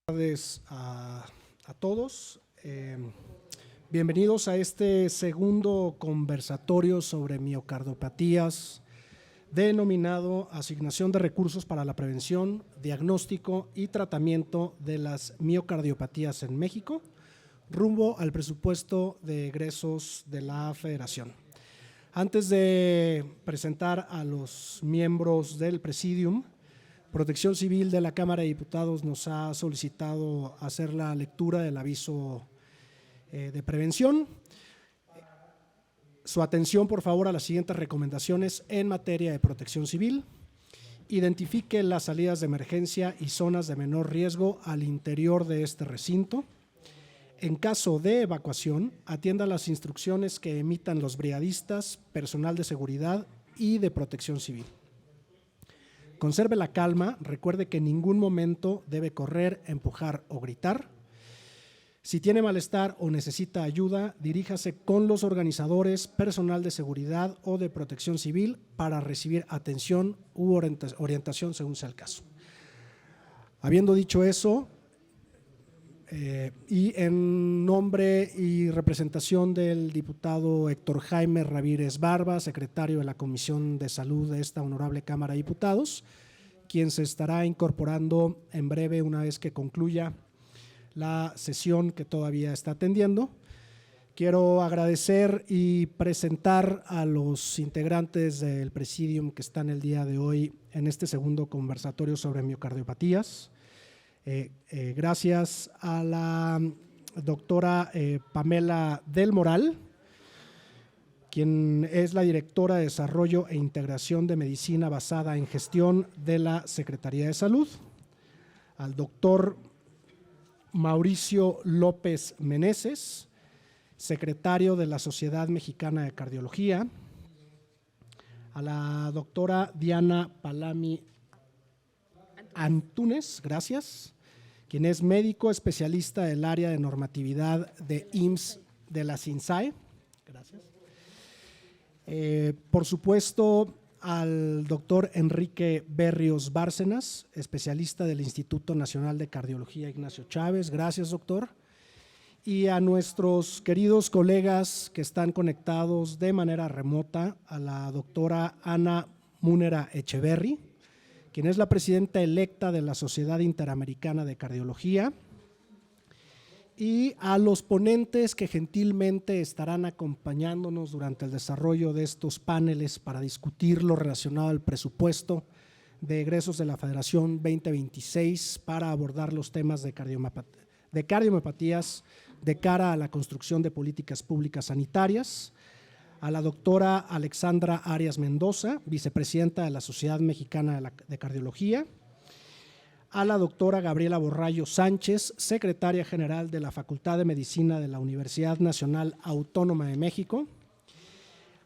Buenas tardes a todos. Bienvenidos a este segundo conversatorio sobre miocardiopatías, denominado Asignación de recursos para la prevención, diagnóstico y tratamiento de las miocardiopatías en México, rumbo al presupuesto de egresos de la Federación. Antes de presentar a los miembros del Presidium, Protección Civil de la Cámara de Diputados nos ha solicitado hacer la lectura del aviso de prevención. Su atención, por favor, a las siguientes recomendaciones en materia de protección civil. Identifique las salidas de emergencia y zonas de menor riesgo al interior de este recinto. En caso de evacuación, atienda las instrucciones que emitan los brigadistas, personal de seguridad y de protección civil. Conserve la calma, recuerde que en ningún momento debe correr, empujar o gritar. Si tiene malestar o necesita ayuda, diríjase con los organizadores, personal de seguridad o de protección civil para recibir atención u orientación según sea el caso. Habiendo dicho eso, y en nombre y representación del diputado Héctor Jaime Ramírez Barba, secretario de la Comisión de Salud de esta honorable Cámara de Diputados, quien se estará incorporando en breve una vez que concluya la sesión que todavía está atendiendo. Quiero agradecer y presentar a los integrantes del Presidium que están el día de hoy en este segundo conversatorio sobre miocardiopatías. Gracias a la doctora Pamela del Moral, quien es la directora de Desarrollo e Integración de Medicina Basada en Gestión de la Secretaría de Salud, al doctor Mauricio López Meneses, secretario de la Sociedad Mexicana de Cardiología, a la doctora Diana Palami Antúnez, gracias, quien es médico especialista del área de normatividad de IMSS de la CINSAE. Gracias. Por supuesto, al doctor Enrique Berrios Bárcenas, especialista del Instituto Nacional de Cardiología Ignacio Chávez. Gracias, doctor. Y a nuestros queridos colegas que están conectados de manera remota, a la doctora Ana Múnera Echeverry, quien es la presidenta electa de la Sociedad Interamericana de Cardiología, y a los ponentes que gentilmente estarán acompañándonos durante el desarrollo de estos paneles para discutir lo relacionado al presupuesto de egresos de la Federación 2026 para abordar los temas de cardiopatías de cara a la construcción de políticas públicas sanitarias. A la doctora Alexandra Arias Mendoza, vicepresidenta de la Sociedad Mexicana de Cardiología, a la doctora Gabriela Borrallo Sánchez, secretaria general de la Facultad de Medicina de la Universidad Nacional Autónoma de México,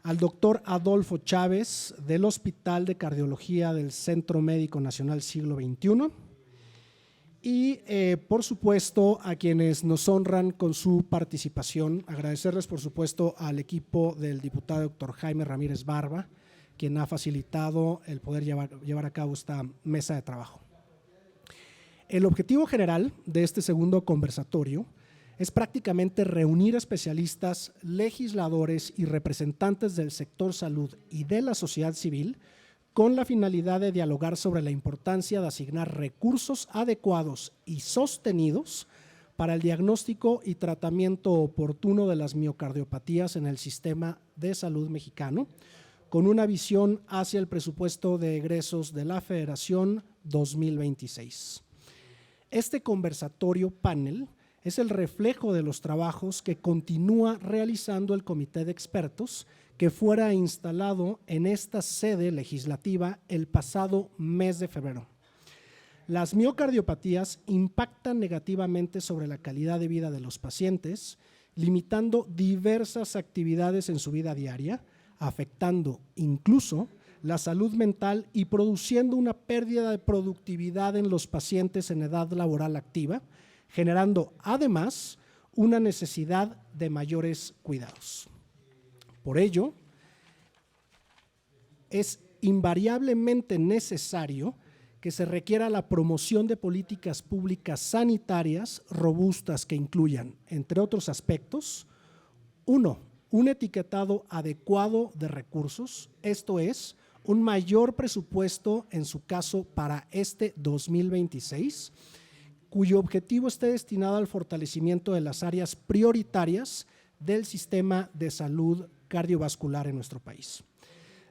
al doctor Adolfo Chávez del Hospital de Cardiología del Centro Médico Nacional Siglo XXI, y por supuesto a quienes nos honran con su participación. Agradecerles por supuesto al equipo del diputado Héctor Jaime Ramírez Barba, quien ha facilitado el poder llevar a cabo esta mesa de trabajo. El objetivo general de este segundo conversatorio es prácticamente reunir especialistas, legisladores y representantes del sector salud y de la sociedad civil con la finalidad de dialogar sobre la importancia de asignar recursos adecuados y sostenidos para el diagnóstico y tratamiento oportuno de las miocardiopatías en el sistema de salud mexicano, con una visión hacia el presupuesto de egresos de la Federación 2026. Este conversatorio panel es el reflejo de los trabajos que continúa realizando el Comité de Expertos que fuera instalado en esta sede legislativa el pasado mes de febrero. Las miocardiopatías impactan negativamente sobre la calidad de vida de los pacientes, limitando diversas actividades en su vida diaria, afectando incluso la salud mental y produciendo una pérdida de productividad en los pacientes en edad laboral activa, generando además una necesidad de mayores cuidados. Por ello, es invariablemente necesario que se requiera la promoción de políticas públicas sanitarias robustas que incluyan, entre otros aspectos, 1, un etiquetado adecuado de recursos, esto es, un mayor presupuesto en su caso para este 2026, cuyo objetivo esté destinado al fortalecimiento de las áreas prioritarias del sistema de salud cardiovascular en nuestro país.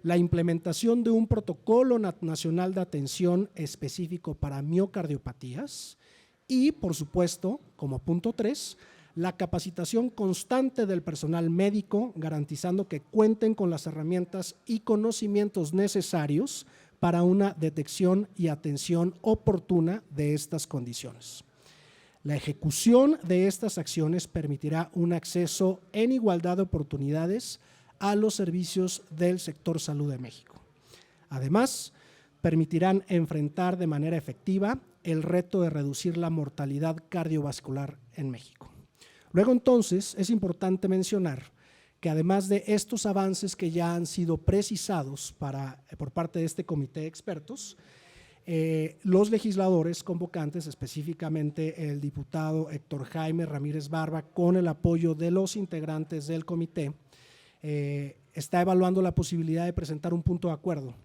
La implementación de un protocolo nacional de atención específico para miocardiopatías y, por supuesto, como punto 3, la capacitación constante del personal médico, garantizando que cuenten con las herramientas y conocimientos necesarios para una detección y atención oportuna de estas condiciones. La ejecución de estas acciones permitirá un acceso en igualdad de oportunidades a los servicios del sector salud de México. Además, permitirán enfrentar de manera efectiva el reto de reducir la mortalidad cardiovascular en México. Luego, entonces, es importante mencionar que además de estos avances que ya han sido precisados por parte de este comité de expertos, los legisladores convocantes, específicamente el diputado Héctor Jaime Ramírez Barba, con el apoyo de los integrantes del comité, está evaluando la posibilidad de presentar un punto de acuerdo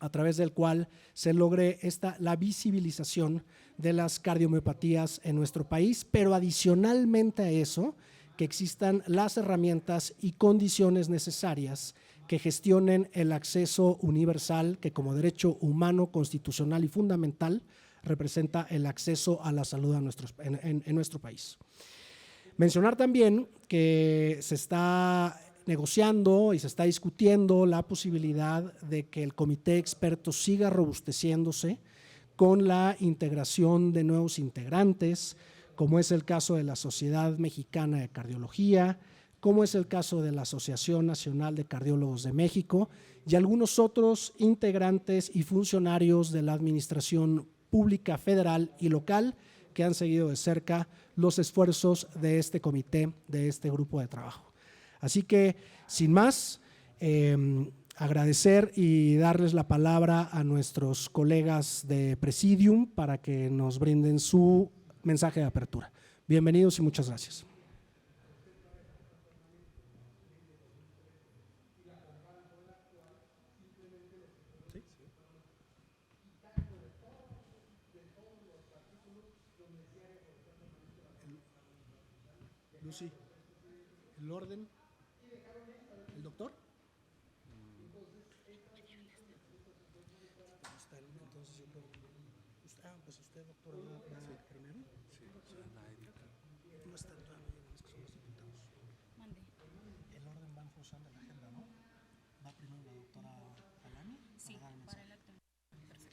a través del cual se logre la visibilización de las cardiomiopatías en nuestro país, pero adicionalmente a eso, que existan las herramientas y condiciones necesarias que gestionen el acceso universal que como derecho humano, constitucional y fundamental representa el acceso a la salud en nuestro país. Mencionar también que se está negociando y se está discutiendo la posibilidad de que el comité de expertos siga robusteciéndose con la integración de nuevos integrantes, como es el caso de la Sociedad Mexicana de Cardiología, como es el caso de la Asociación Nacional de Cardiólogos de México y algunos otros integrantes y funcionarios de la Administración Pública Federal y local que han seguido de cerca los esfuerzos de este comité, de este grupo de trabajo. Así que, sin más, agradecer y darles la palabra a nuestros colegas de Presidium para que nos brinden su mensaje de apertura. Bienvenidos y muchas gracias. Lucy, el orden. ¿El doctor? Entonces yo creo pues usted, doctor, va primero. Sí, no está todavía, es que son los diputados. Mande. El orden va en función de la agenda, ¿no? Va primero la doctora Alani. Sí, para el acto. Perfecto. Gracias.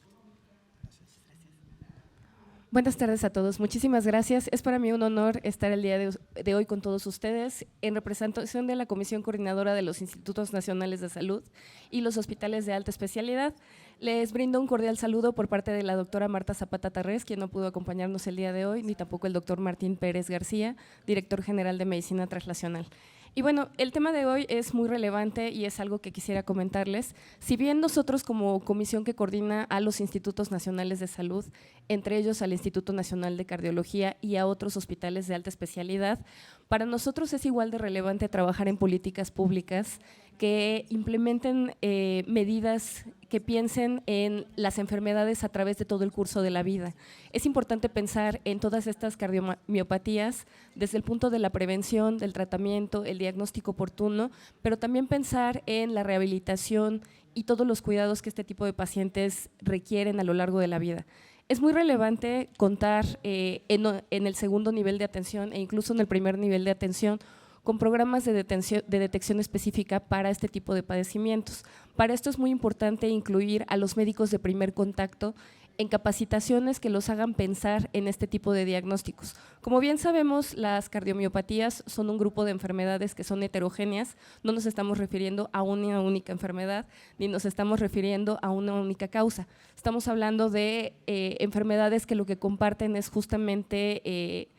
Buenas tardes a todos, muchísimas gracias. Es para mí un honor estar el día de hoy con todos ustedes en representación de la Comisión Coordinadora de los Institutos Nacionales de Salud y los hospitales de alta especialidad. Les brindo un cordial saludo por parte de la doctora Marta Zapata Tarrés, quien no pudo acompañarnos el día de hoy, ni tampoco el doctor Martín Pérez García, director general de Medicina Translacional. Y bueno, el tema de hoy es muy relevante y es algo que quisiera comentarles. Si bien nosotros como comisión que coordina a los institutos nacionales de salud, entre ellos al Instituto Nacional de Cardiología y a otros hospitales de alta especialidad, para nosotros es igual de relevante trabajar en políticas públicas que implementen medidas que piensen en las enfermedades a través de todo el curso de la vida. Es importante pensar en todas estas cardiomiopatías desde el punto de la prevención, del tratamiento, el diagnóstico oportuno, pero también pensar en la rehabilitación y todos los cuidados que este tipo de pacientes requieren a lo largo de la vida. Es muy relevante contar en el segundo nivel de atención e incluso en el primer nivel de atención con programas de detección específica para este tipo de padecimientos. Para esto es muy importante incluir a los médicos de primer contacto en capacitaciones que los hagan pensar en este tipo de diagnósticos. Como bien sabemos, las cardiomiopatías son un grupo de enfermedades que son heterogéneas, no nos estamos refiriendo a una única enfermedad, ni nos estamos refiriendo a una única causa. Estamos hablando de enfermedades que lo que comparten es justamente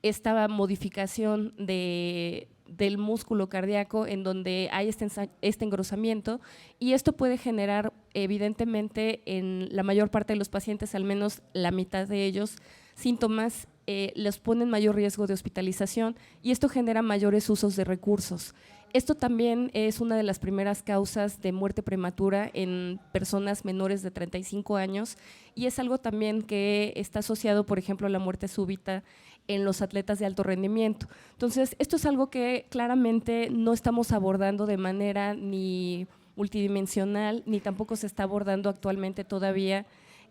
esta modificación de del músculo cardíaco en donde hay este engrosamiento, y esto puede generar evidentemente en la mayor parte de los pacientes, al menos la mitad de ellos, síntomas les ponen mayor riesgo de hospitalización, y esto genera mayores usos de recursos. Esto también es una de las primeras causas de muerte prematura en personas menores de 35 años, y es algo también que está asociado, por ejemplo, a la muerte súbita en los atletas de alto rendimiento. Entonces, esto es algo que claramente no estamos abordando de manera ni multidimensional, ni tampoco se está abordando actualmente todavía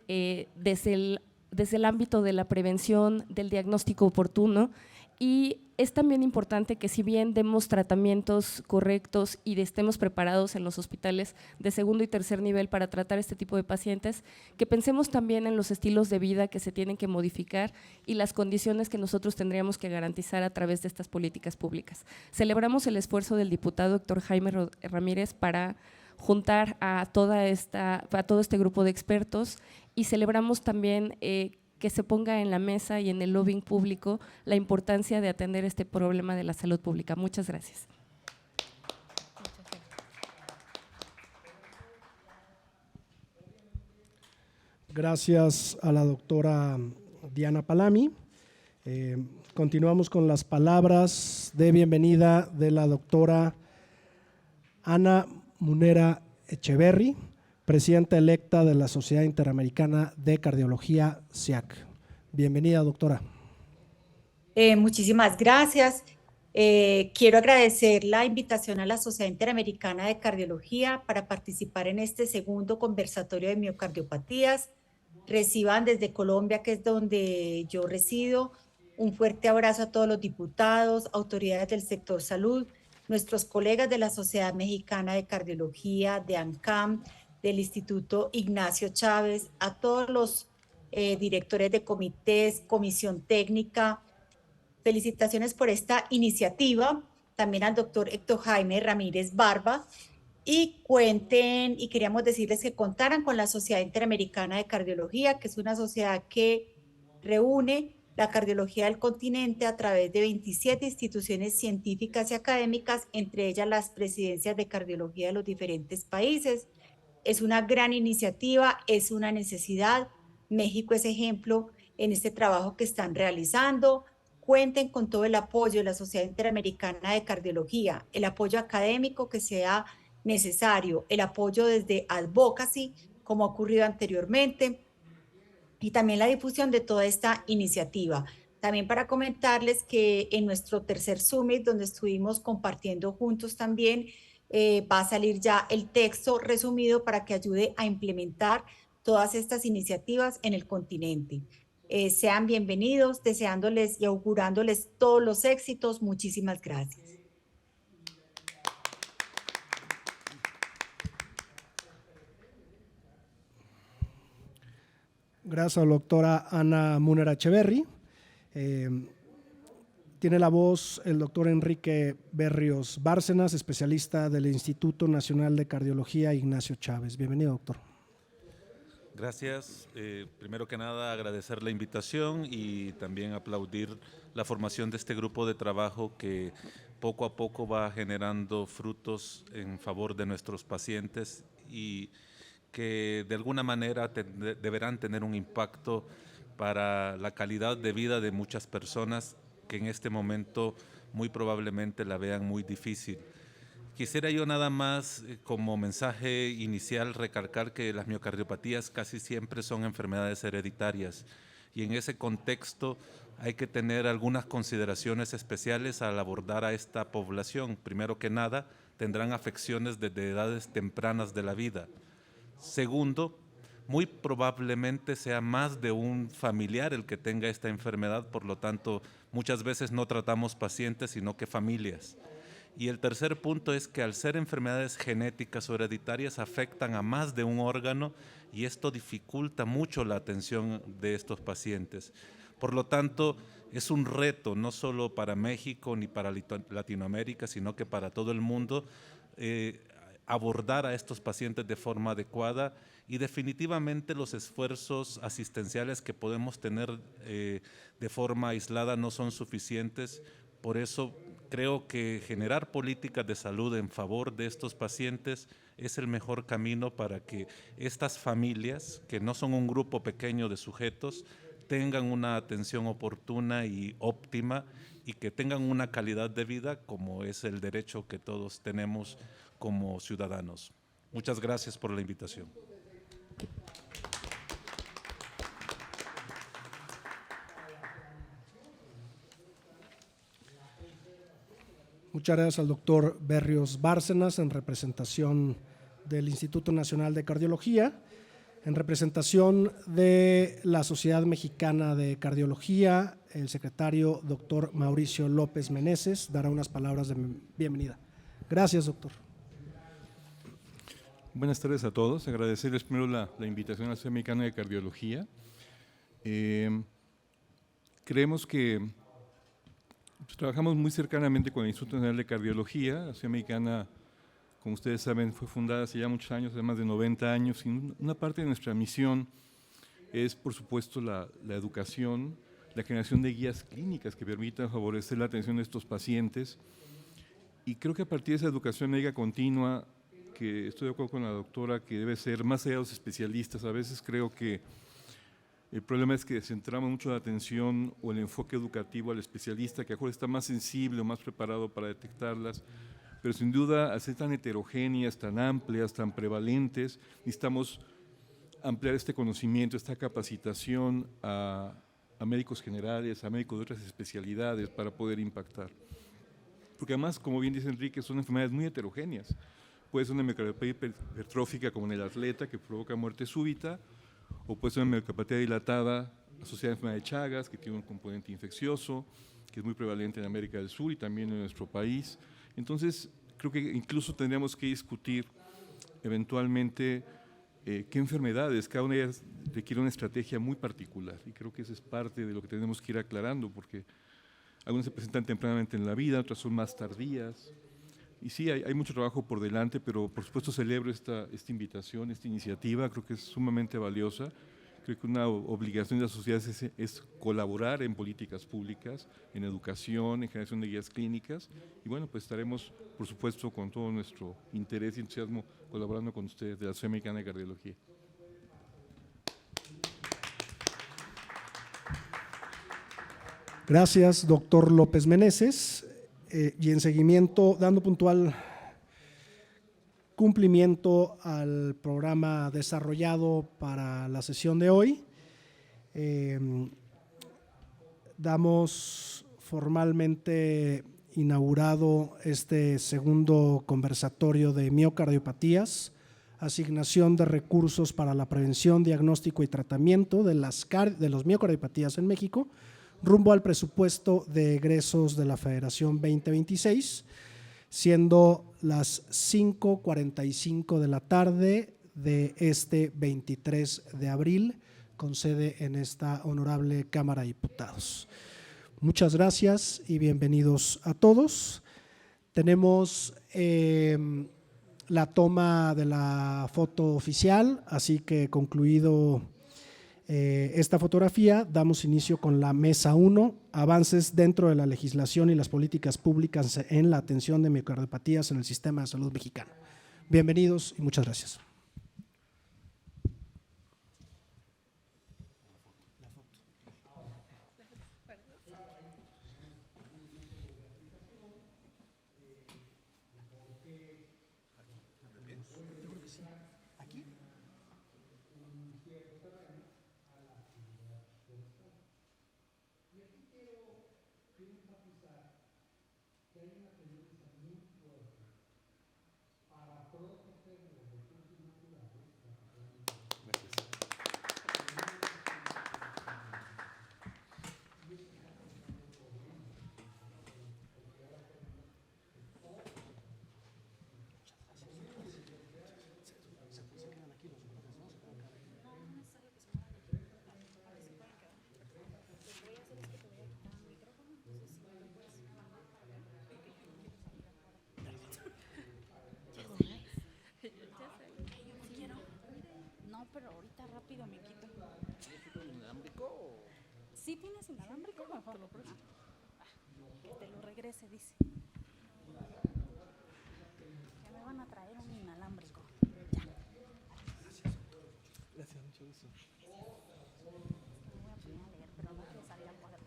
desde el ámbito de la prevención, del diagnóstico oportuno. Y es también importante que, si bien demos tratamientos correctos y estemos preparados en los hospitales de segundo y tercer nivel para tratar este tipo de pacientes, que pensemos también en los estilos de vida que se tienen que modificar y las condiciones que nosotros tendríamos que garantizar a través de estas políticas públicas. Celebramos el esfuerzo del diputado Héctor Jaime Ramírez para juntar a todo este grupo de expertos, y celebramos también que se ponga en la mesa y en el lobbying público la importancia de atender este problema de la salud pública. Muchas gracias. Gracias a la doctora Diana Palami. Continuamos con las palabras de bienvenida de la doctora Ana Munera Echeverry, presidenta electa de la Sociedad Interamericana de Cardiología, SIAC. Bienvenida, doctora. Muchísimas gracias. Quiero agradecer la invitación a la Sociedad Interamericana de Cardiología para participar en este segundo conversatorio de miocardiopatías. Reciban desde Colombia, que es donde yo resido, un fuerte abrazo a todos los diputados, autoridades del sector salud, nuestros colegas de la Sociedad Mexicana de Cardiología, de ANCAM, del Instituto Ignacio Chávez, a todos los directores de comités, comisión técnica. Felicitaciones por esta iniciativa, también al doctor Héctor Jaime Ramírez Barba, y queríamos decirles que contaran con la Sociedad Interamericana de Cardiología, que es una sociedad que reúne la cardiología del continente a través de 27 instituciones científicas y académicas, entre ellas las presidencias de cardiología de los diferentes países. Es una gran iniciativa, es una necesidad. México es ejemplo en este trabajo que están realizando. Cuenten con todo el apoyo de la Sociedad Interamericana de Cardiología, el apoyo académico que sea necesario, el apoyo desde advocacy, como ha ocurrido anteriormente, y también la difusión de toda esta iniciativa. También para comentarles que en nuestro tercer summit, donde estuvimos compartiendo juntos también, va a salir ya el texto resumido para que ayude a implementar todas estas iniciativas en el continente. Sean bienvenidos, deseándoles y augurándoles todos los éxitos. Muchísimas gracias. Gracias a la doctora Ana Munera Echeverry. Tiene la voz el doctor Enrique Berrios Bárcenas, especialista del Instituto Nacional de Cardiología Ignacio Chávez. Bienvenido, doctor. Gracias. Primero que nada, agradecer la invitación y también aplaudir la formación de este grupo de trabajo que poco a poco va generando frutos en favor de nuestros pacientes y que de alguna manera deberán tener un impacto para la calidad de vida de muchas personas que en este momento muy probablemente la vean muy difícil. Quisiera yo nada más como mensaje inicial recalcar que las miocardiopatías casi siempre son enfermedades hereditarias y en ese contexto hay que tener algunas consideraciones especiales al abordar a esta población. Primero que nada, tendrán afecciones desde edades tempranas de la vida. Segundo, muy probablemente sea más de un familiar el que tenga esta enfermedad, por lo tanto, muchas veces no tratamos pacientes, sino que familias. Y el tercer punto es que al ser enfermedades genéticas o hereditarias afectan a más de un órgano y esto dificulta mucho la atención de estos pacientes. Por lo tanto, es un reto no solo para México ni para Latinoamérica, sino que para todo el mundo abordar a estos pacientes de forma adecuada y definitivamente los esfuerzos asistenciales que podemos tener de forma aislada no son suficientes. Por eso Creo que generar políticas de salud en favor de estos pacientes es el mejor camino para que estas familias, que no son un grupo pequeño de sujetos, tengan una atención oportuna y óptima y que tengan una calidad de vida como es el derecho que todos tenemos como ciudadanos. Muchas gracias por la invitación. Muchas gracias al doctor Berrios Bárcenas en representación del Instituto Nacional de Cardiología. En representación de la Sociedad Mexicana de Cardiología, el secretario doctor Mauricio López Meneses dará unas palabras de bienvenida. Gracias, doctor. Buenas tardes a todos. Agradecerles primero la invitación a la Sociedad Mexicana de Cardiología. Creemos que trabajamos muy cercanamente con el Instituto Nacional de Cardiología. La Sociedad Mexicana, como ustedes saben, fue fundada hace ya muchos años, hace más de 90 años, y una parte de nuestra misión es, por supuesto, la educación, la generación de guías clínicas que permitan favorecer la atención de estos pacientes. Y creo que a partir de esa educación médica continua, que estoy de acuerdo con la doctora, que debe ser más allá de los especialistas, a veces creo que el problema es que centramos mucho la atención o el enfoque educativo al especialista, que a lo mejor está más sensible o más preparado para detectarlas, pero sin duda, al ser tan heterogéneas, tan amplias, tan prevalentes, necesitamos ampliar este conocimiento, esta capacitación a médicos generales, a médicos de otras especialidades para poder impactar. Porque además, como bien dice Enrique, son enfermedades muy heterogéneas. Puede ser una miocardiopatía hipertrófica como en el atleta que provoca muerte súbita, o puede ser una miocardiopatía dilatada asociada a enfermedad de Chagas, que tiene un componente infeccioso, que es muy prevalente en América del Sur y también en nuestro país. Entonces, creo que incluso tendríamos que discutir eventualmente qué enfermedades, cada una de ellas requiere una estrategia muy particular, y creo que eso es parte de lo que tenemos que ir aclarando, porque algunas se presentan tempranamente en la vida, otras son más tardías, y sí, hay mucho trabajo por delante, pero por supuesto celebro esta invitación, esta iniciativa, creo que es sumamente valiosa. Creo que una obligación de las sociedades es colaborar en políticas públicas, en educación, en generación de guías clínicas, y bueno, pues estaremos, por supuesto, con todo nuestro interés y entusiasmo colaborando con ustedes de la Sociedad Mexicana de Cardiología. Gracias, doctor López Meneses. Y en seguimiento, dando puntual cumplimiento al programa desarrollado para la sesión de hoy, damos formalmente inaugurado este segundo conversatorio de miocardiopatías, asignación de recursos para la prevención, diagnóstico y tratamiento de los miocardiopatías en México, rumbo al presupuesto de egresos de la Federación 2026, siendo las 5:45 de la tarde de este 23 de abril, con sede en esta honorable Cámara de Diputados. Muchas gracias y bienvenidos a todos. Tenemos la toma de la foto oficial, así que concluido esta fotografía, damos inicio con la mesa 1, avances dentro de la legislación y las políticas públicas en la atención de miocardiopatías en el sistema de salud mexicano. Bienvenidos y muchas gracias. Pero ahorita rápido me quito. ¿Sí tienes inalámbrico? ¿Sí tienes inalámbrico? Mejor. Que te lo regrese, dice. Que me van a traer un inalámbrico. Ya. Gracias, mucho gusto. Me voy a poner a leer, pero no quiero salir al cuadro.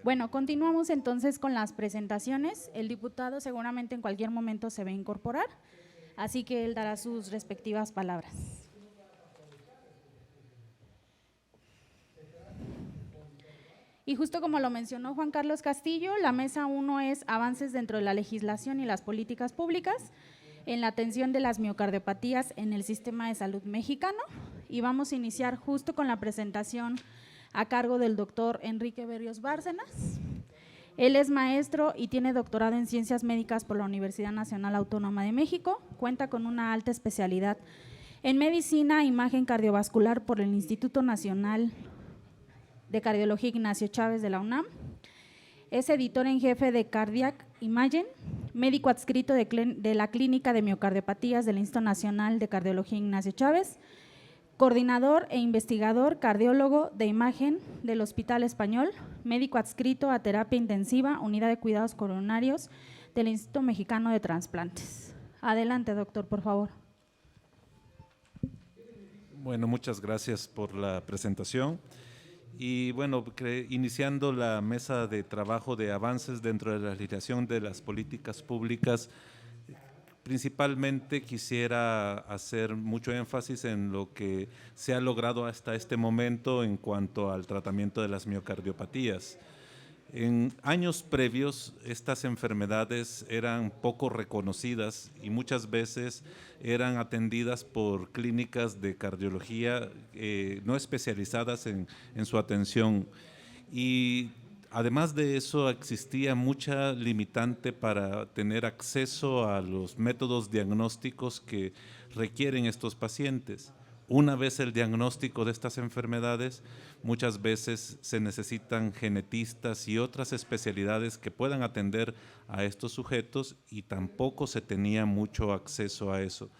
Bueno, continuamos entonces con las presentaciones. El diputado seguramente en cualquier momento se va a incorporar, así que él dará sus respectivas palabras. Y justo como lo mencionó Juan Carlos Castillo, la mesa 1 es avances dentro de la legislación y las políticas públicas en la atención de las miocardiopatías en el sistema de salud mexicano. Y vamos a iniciar justo con la presentación a cargo del doctor Enrique Berrios Bárcenas. Él es maestro y tiene doctorado en Ciencias Médicas por la Universidad Nacional Autónoma de México. Cuenta con una alta especialidad en Medicina e Imagen Cardiovascular por el Instituto Nacional de Cardiología Ignacio Chávez de la UNAM. Es editor en jefe de Cardiac Imaging, médico adscrito de la Clínica de Miocardiopatías del Instituto Nacional de Cardiología Ignacio Chávez, coordinador e investigador cardiólogo de imagen del Hospital Español, médico adscrito a terapia intensiva, unidad de cuidados coronarios del Instituto Mexicano de Transplantes. Adelante, doctor, por favor. Bueno, muchas gracias por la presentación. Y bueno, iniciando la mesa de trabajo de avances dentro de la legislación de las políticas públicas, principalmente quisiera hacer mucho énfasis en lo que se ha logrado hasta este momento en cuanto al tratamiento de las miocardiopatías. En años previos, estas enfermedades eran poco reconocidas y muchas veces eran atendidas por clínicas de cardiología no especializadas en su atención. Y además de eso, existía mucha limitante para tener acceso a los métodos diagnósticos que requieren estos pacientes. Una vez el diagnóstico de estas enfermedades, muchas veces se necesitan genetistas y otras especialidades que puedan atender a estos sujetos y tampoco se tenía mucho acceso a eso.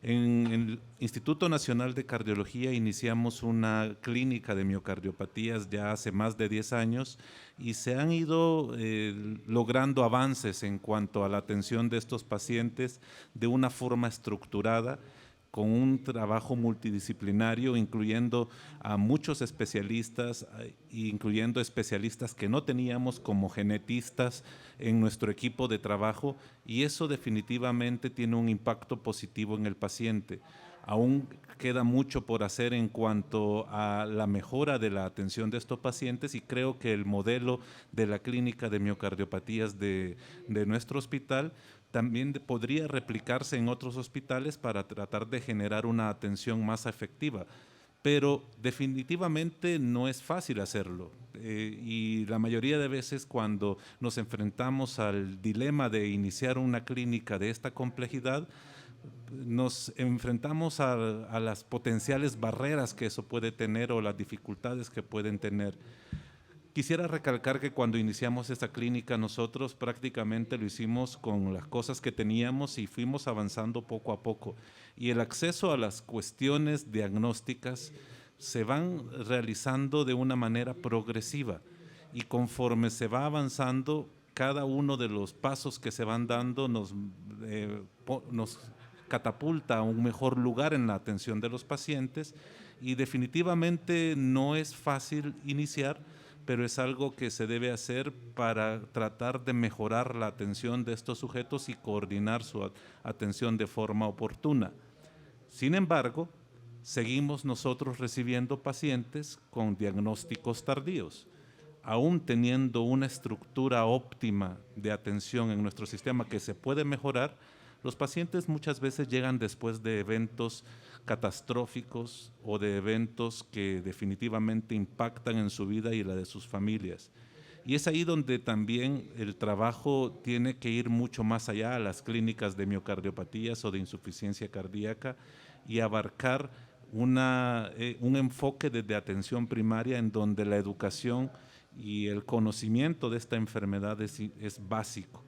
En el Instituto Nacional de Cardiología iniciamos una clínica de miocardiopatías ya hace más de 10 años y se han ido logrando avances en cuanto a la atención de estos pacientes de una forma estructurada, con un trabajo multidisciplinario, incluyendo a muchos especialistas, incluyendo especialistas que no teníamos como genetistas en nuestro equipo de trabajo, y eso definitivamente tiene un impacto positivo en el paciente. Aún queda mucho por hacer en cuanto a la mejora de la atención de estos pacientes y creo que el modelo de la clínica de miocardiopatías de nuestro hospital también podría replicarse en otros hospitales para tratar de generar una atención más efectiva. Pero definitivamente no es fácil hacerlo y la mayoría de veces cuando nos enfrentamos al dilema de iniciar una clínica de esta complejidad, nos enfrentamos a las potenciales barreras que eso puede tener o las dificultades que pueden tener. Quisiera recalcar que cuando iniciamos esta clínica nosotros prácticamente lo hicimos con las cosas que teníamos y fuimos avanzando poco a poco. Y el acceso a las cuestiones diagnósticas se van realizando de una manera progresiva y conforme se va avanzando, cada uno de los pasos que se van dando nos catapulta a un mejor lugar en la atención de los pacientes y definitivamente no es fácil iniciar, pero es algo que se debe hacer para tratar de mejorar la atención de estos sujetos y coordinar su atención de forma oportuna. Sin embargo, seguimos nosotros recibiendo pacientes con diagnósticos tardíos. Aún teniendo una estructura óptima de atención en nuestro sistema que se puede mejorar, los pacientes muchas veces llegan después de eventos catastróficos o de eventos que definitivamente impactan en su vida y la de sus familias. Y es ahí donde también el trabajo tiene que ir mucho más allá a las clínicas de miocardiopatías o de insuficiencia cardíaca y abarcar un enfoque desde atención primaria en donde la educación y el conocimiento de esta enfermedad es básico.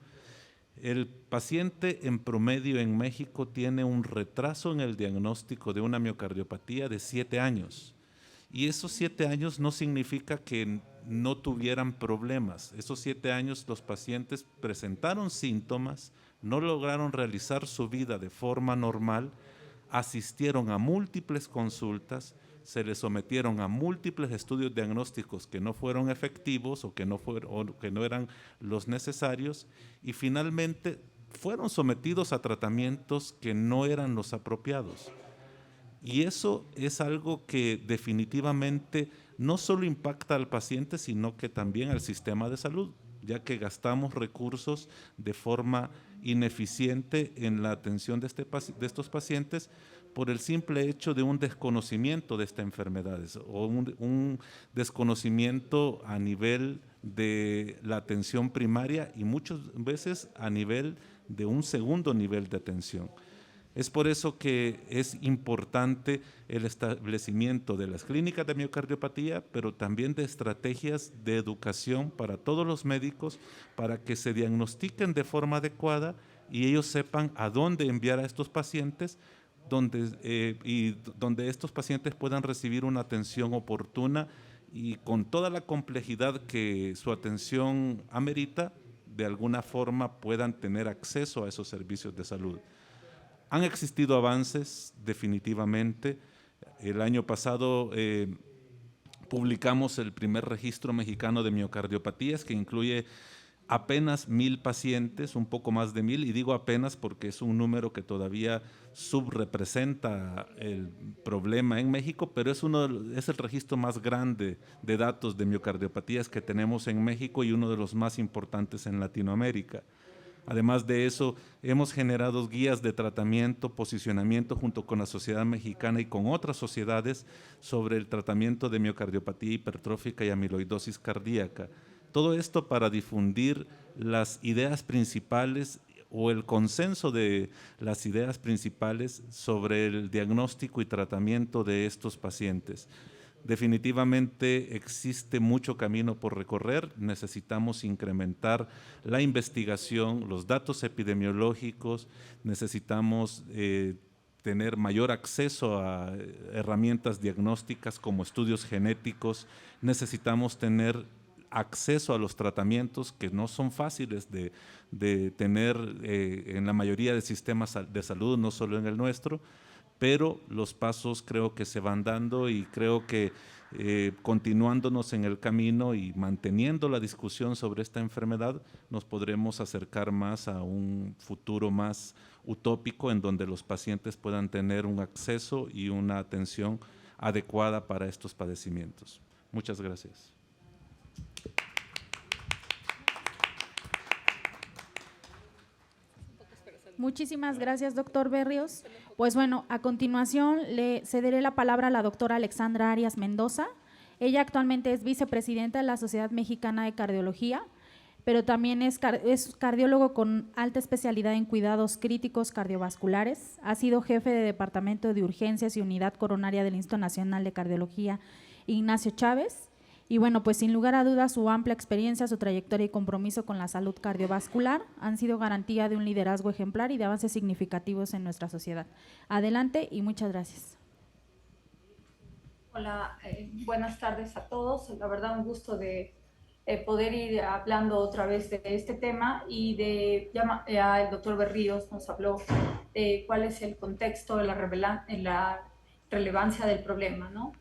El paciente en promedio en México tiene un retraso en el diagnóstico de una miocardiopatía de 7 años. Y esos 7 años no significa que no tuvieran problemas. Esos 7 años los pacientes presentaron síntomas, no lograron realizar su vida de forma normal, asistieron a múltiples consultas, se les sometieron a múltiples estudios diagnósticos que no fueron efectivos o que no eran los necesarios, y finalmente fueron sometidos a tratamientos que no eran los apropiados. Y eso es algo que definitivamente no solo impacta al paciente, sino que también al sistema de salud, ya que gastamos recursos de forma ineficiente en la atención de estos pacientes por el simple hecho de un desconocimiento de estas enfermedades o un desconocimiento a nivel de la atención primaria y muchas veces a nivel de un segundo nivel de atención. Es por eso que es importante el establecimiento de las clínicas de miocardiopatía, pero también de estrategias de educación para todos los médicos para que se diagnostiquen de forma adecuada y ellos sepan a dónde enviar a estos pacientes donde estos pacientes puedan recibir una atención oportuna y con toda la complejidad que su atención amerita, de alguna forma puedan tener acceso a esos servicios de salud. Han existido avances, definitivamente. El año pasado publicamos el primer registro mexicano de miocardiopatías que incluye apenas 1,000 pacientes, un poco más de 1,000, y digo apenas porque es un número que todavía subrepresenta el problema en México, pero es el registro más grande de datos de miocardiopatías que tenemos en México y uno de los más importantes en Latinoamérica. Además de eso, hemos generado guías de tratamiento, posicionamiento junto con la Sociedad Mexicana y con otras sociedades sobre el tratamiento de miocardiopatía hipertrófica y amiloidosis cardíaca. Todo esto para difundir las ideas principales o el consenso de las ideas principales sobre el diagnóstico y tratamiento de estos pacientes. Definitivamente existe mucho camino por recorrer, necesitamos incrementar la investigación, los datos epidemiológicos, necesitamos tener mayor acceso a herramientas diagnósticas como estudios genéticos, necesitamos tener acceso a los tratamientos que no son fáciles de tener en la mayoría de sistemas de salud, no solo en el nuestro, pero los pasos creo que se van dando y creo que continuándonos en el camino y manteniendo la discusión sobre esta enfermedad, nos podremos acercar más a un futuro más utópico en donde los pacientes puedan tener un acceso y una atención adecuada para estos padecimientos. Muchas gracias. Muchísimas gracias, doctor Berrios. Pues bueno, a continuación le cederé la palabra a la doctora Alexandra Arias Mendoza. Ella actualmente es vicepresidenta de la Sociedad Mexicana de Cardiología, pero también es cardiólogo con alta especialidad en cuidados críticos cardiovasculares. Ha sido jefe de Departamento de Urgencias y Unidad Coronaria del Instituto Nacional de Cardiología Ignacio Chávez. Y bueno, pues sin lugar a dudas su amplia experiencia, su trayectoria y compromiso con la salud cardiovascular han sido garantía de un liderazgo ejemplar y de avances significativos en nuestra sociedad. Adelante y muchas gracias. Hola, buenas tardes a todos. La verdad, un gusto de poder ir hablando otra vez de este tema y ya el doctor Berríos nos habló de cuál es el contexto de la relevancia del problema, ¿no?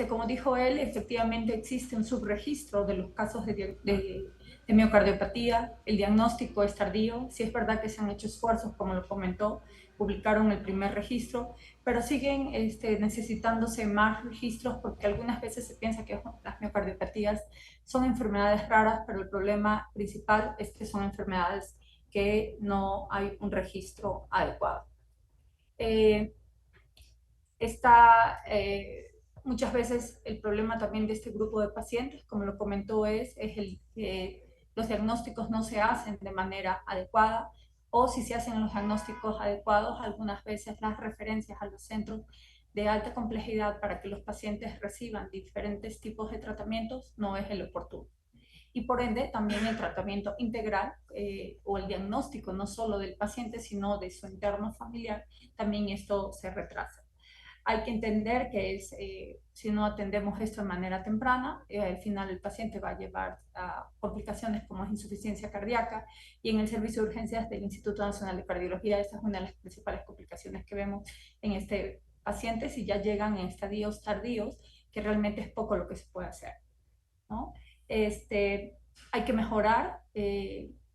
Como dijo él, efectivamente existe un subregistro de los casos de miocardiopatía. El diagnóstico es tardío. Sí es verdad que se han hecho esfuerzos, como lo comentó, publicaron el primer registro, pero siguen necesitándose más registros porque algunas veces se piensa que las miocardiopatías son enfermedades raras, pero el problema principal es que son enfermedades que no hay un registro adecuado. Muchas veces el problema también de este grupo de pacientes, como lo comentó, es que los diagnósticos no se hacen de manera adecuada, o si se hacen los diagnósticos adecuados, algunas veces las referencias a los centros de alta complejidad para que los pacientes reciban diferentes tipos de tratamientos no es el oportuno. Y por ende también el tratamiento integral o el diagnóstico no solo del paciente, sino de su entorno familiar, también esto se retrasa. Hay que entender que si no atendemos esto de manera temprana, al final el paciente va a llevar a complicaciones como es insuficiencia cardíaca, y en el servicio de urgencias del Instituto Nacional de Cardiología esta es una de las principales complicaciones que vemos en este paciente si ya llegan en estadios tardíos, que realmente es poco lo que se puede hacer, ¿no? Hay que mejorar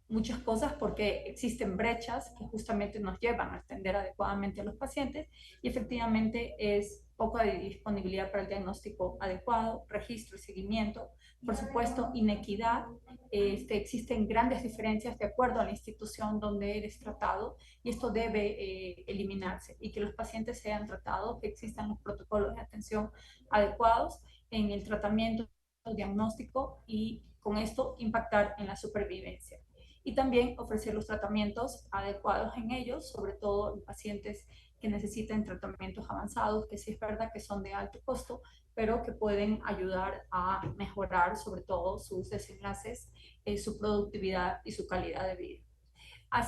muchas cosas porque existen brechas que justamente nos llevan a atender adecuadamente a los pacientes, y efectivamente es poca disponibilidad para el diagnóstico adecuado, registro y seguimiento, por supuesto inequidad, existen grandes diferencias de acuerdo a la institución donde eres tratado, y esto debe eliminarse, y que los pacientes sean tratados, que existan los protocolos de atención adecuados en el tratamiento, diagnóstico, y con esto impactar en la supervivencia. Y también ofrecer los tratamientos adecuados en ellos, sobre todo en pacientes que necesiten tratamientos avanzados, que sí es verdad que son de alto costo, pero que pueden ayudar a mejorar sobre todo sus desenlaces, su productividad y su calidad de vida.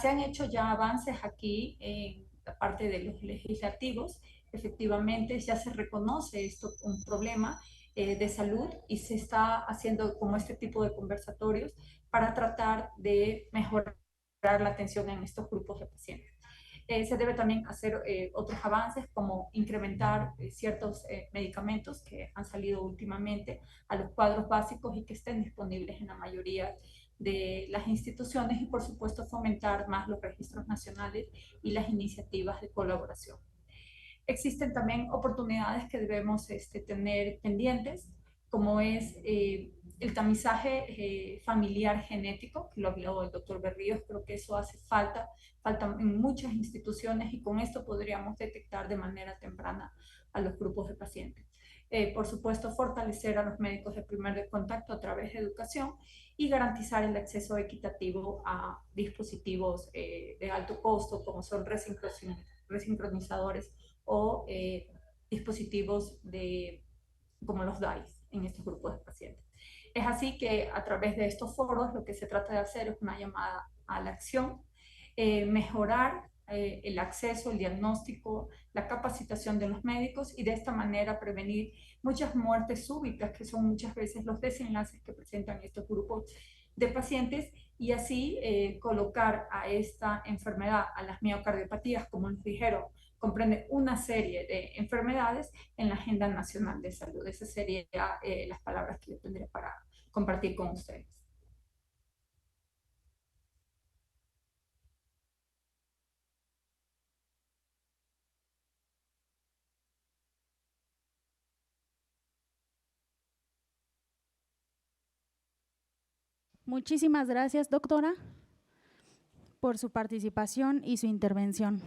Se han hecho ya avances aquí en la parte de los legislativos. Efectivamente, ya se reconoce esto un problema de salud, y se está haciendo como este tipo de conversatorios para tratar de mejorar la atención en estos grupos de pacientes. Se debe también hacer otros avances como incrementar ciertos medicamentos que han salido últimamente a los cuadros básicos y que estén disponibles en la mayoría de las instituciones, y por supuesto fomentar más los registros nacionales y las iniciativas de colaboración. Existen también oportunidades que debemos tener pendientes, como es el tamizaje familiar genético, que lo habló el doctor Berríos. Creo que eso hace falta en muchas instituciones, y con esto podríamos detectar de manera temprana a los grupos de pacientes. Por supuesto, fortalecer a los médicos de primer contacto a través de educación, y garantizar el acceso equitativo a dispositivos de alto costo, como son resincronizadores o dispositivos como los DAIs en estos grupos de pacientes. Es así que a través de estos foros lo que se trata de hacer es una llamada a la acción, mejorar el acceso, el diagnóstico, la capacitación de los médicos, y de esta manera prevenir muchas muertes súbitas, que son muchas veces los desenlaces que presentan estos grupos de pacientes, y así colocar a esta enfermedad, a las miocardiopatías, como nos dijeron, comprende una serie de enfermedades en la Agenda Nacional de Salud. Esas serían las palabras que yo tendré para compartir con ustedes. Muchísimas gracias, doctora, por su participación y su intervención.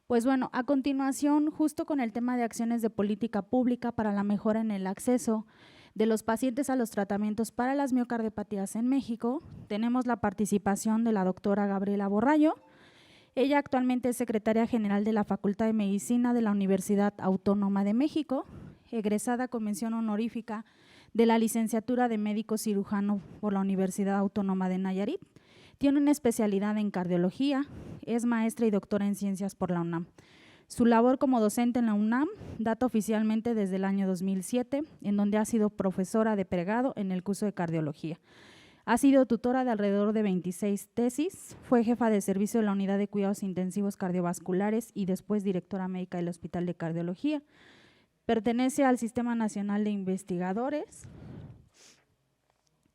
Pues bueno, a continuación, justo con el tema de acciones de política pública para la mejora en el acceso de los pacientes a los tratamientos para las miocardiopatías en México, tenemos la participación de la doctora Gabriela Borrallo. Ella actualmente es secretaria general de la Facultad de Medicina de la Universidad Autónoma de México, egresada con mención honorífica de la licenciatura de médico cirujano por la Universidad Autónoma de Nayarit. Tiene una especialidad en cardiología, es maestra y doctora en ciencias por la UNAM. Su labor como docente en la UNAM data oficialmente desde el año 2007, en donde ha sido profesora de pregrado en el curso de cardiología. Ha sido tutora de alrededor de 26 tesis, fue jefa de servicio de la Unidad de Cuidados Intensivos Cardiovasculares y después directora médica del Hospital de Cardiología. Pertenece al Sistema Nacional de Investigadores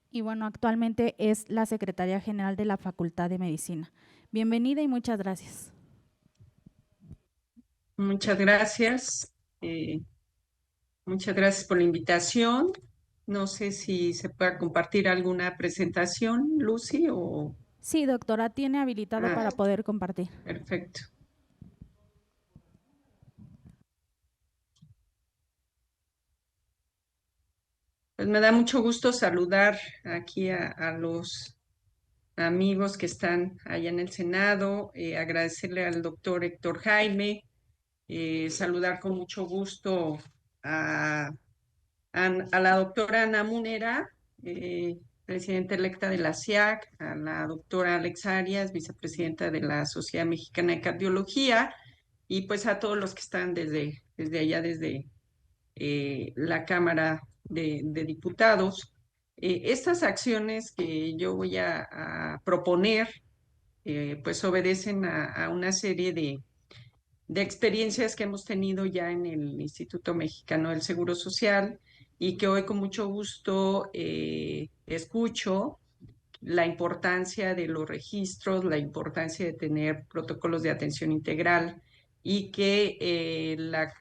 y bueno, actualmente es la secretaria general de la Facultad de Medicina. Bienvenida y muchas gracias. Muchas gracias. Muchas gracias por la invitación. No sé si se puede compartir alguna presentación, Lucy, o… Sí, doctora, tiene habilitado para poder compartir. Perfecto. Pues me da mucho gusto saludar aquí a los amigos que están allá en el Senado, agradecerle al doctor Héctor Jaime saludar con mucho gusto a, a la doctora Ana Munera, presidenta electa de la SIAC, a la doctora Alex Arias, vicepresidenta de la Sociedad Mexicana de Cardiología, y pues a todos los que están desde allá, desde la Cámara de Diputados. Estas acciones que yo voy a proponer, pues obedecen a una serie de experiencias que hemos tenido ya en el Instituto Mexicano del Seguro Social y que hoy con mucho gusto escucho la importancia de los registros, la importancia de tener protocolos de atención integral y que la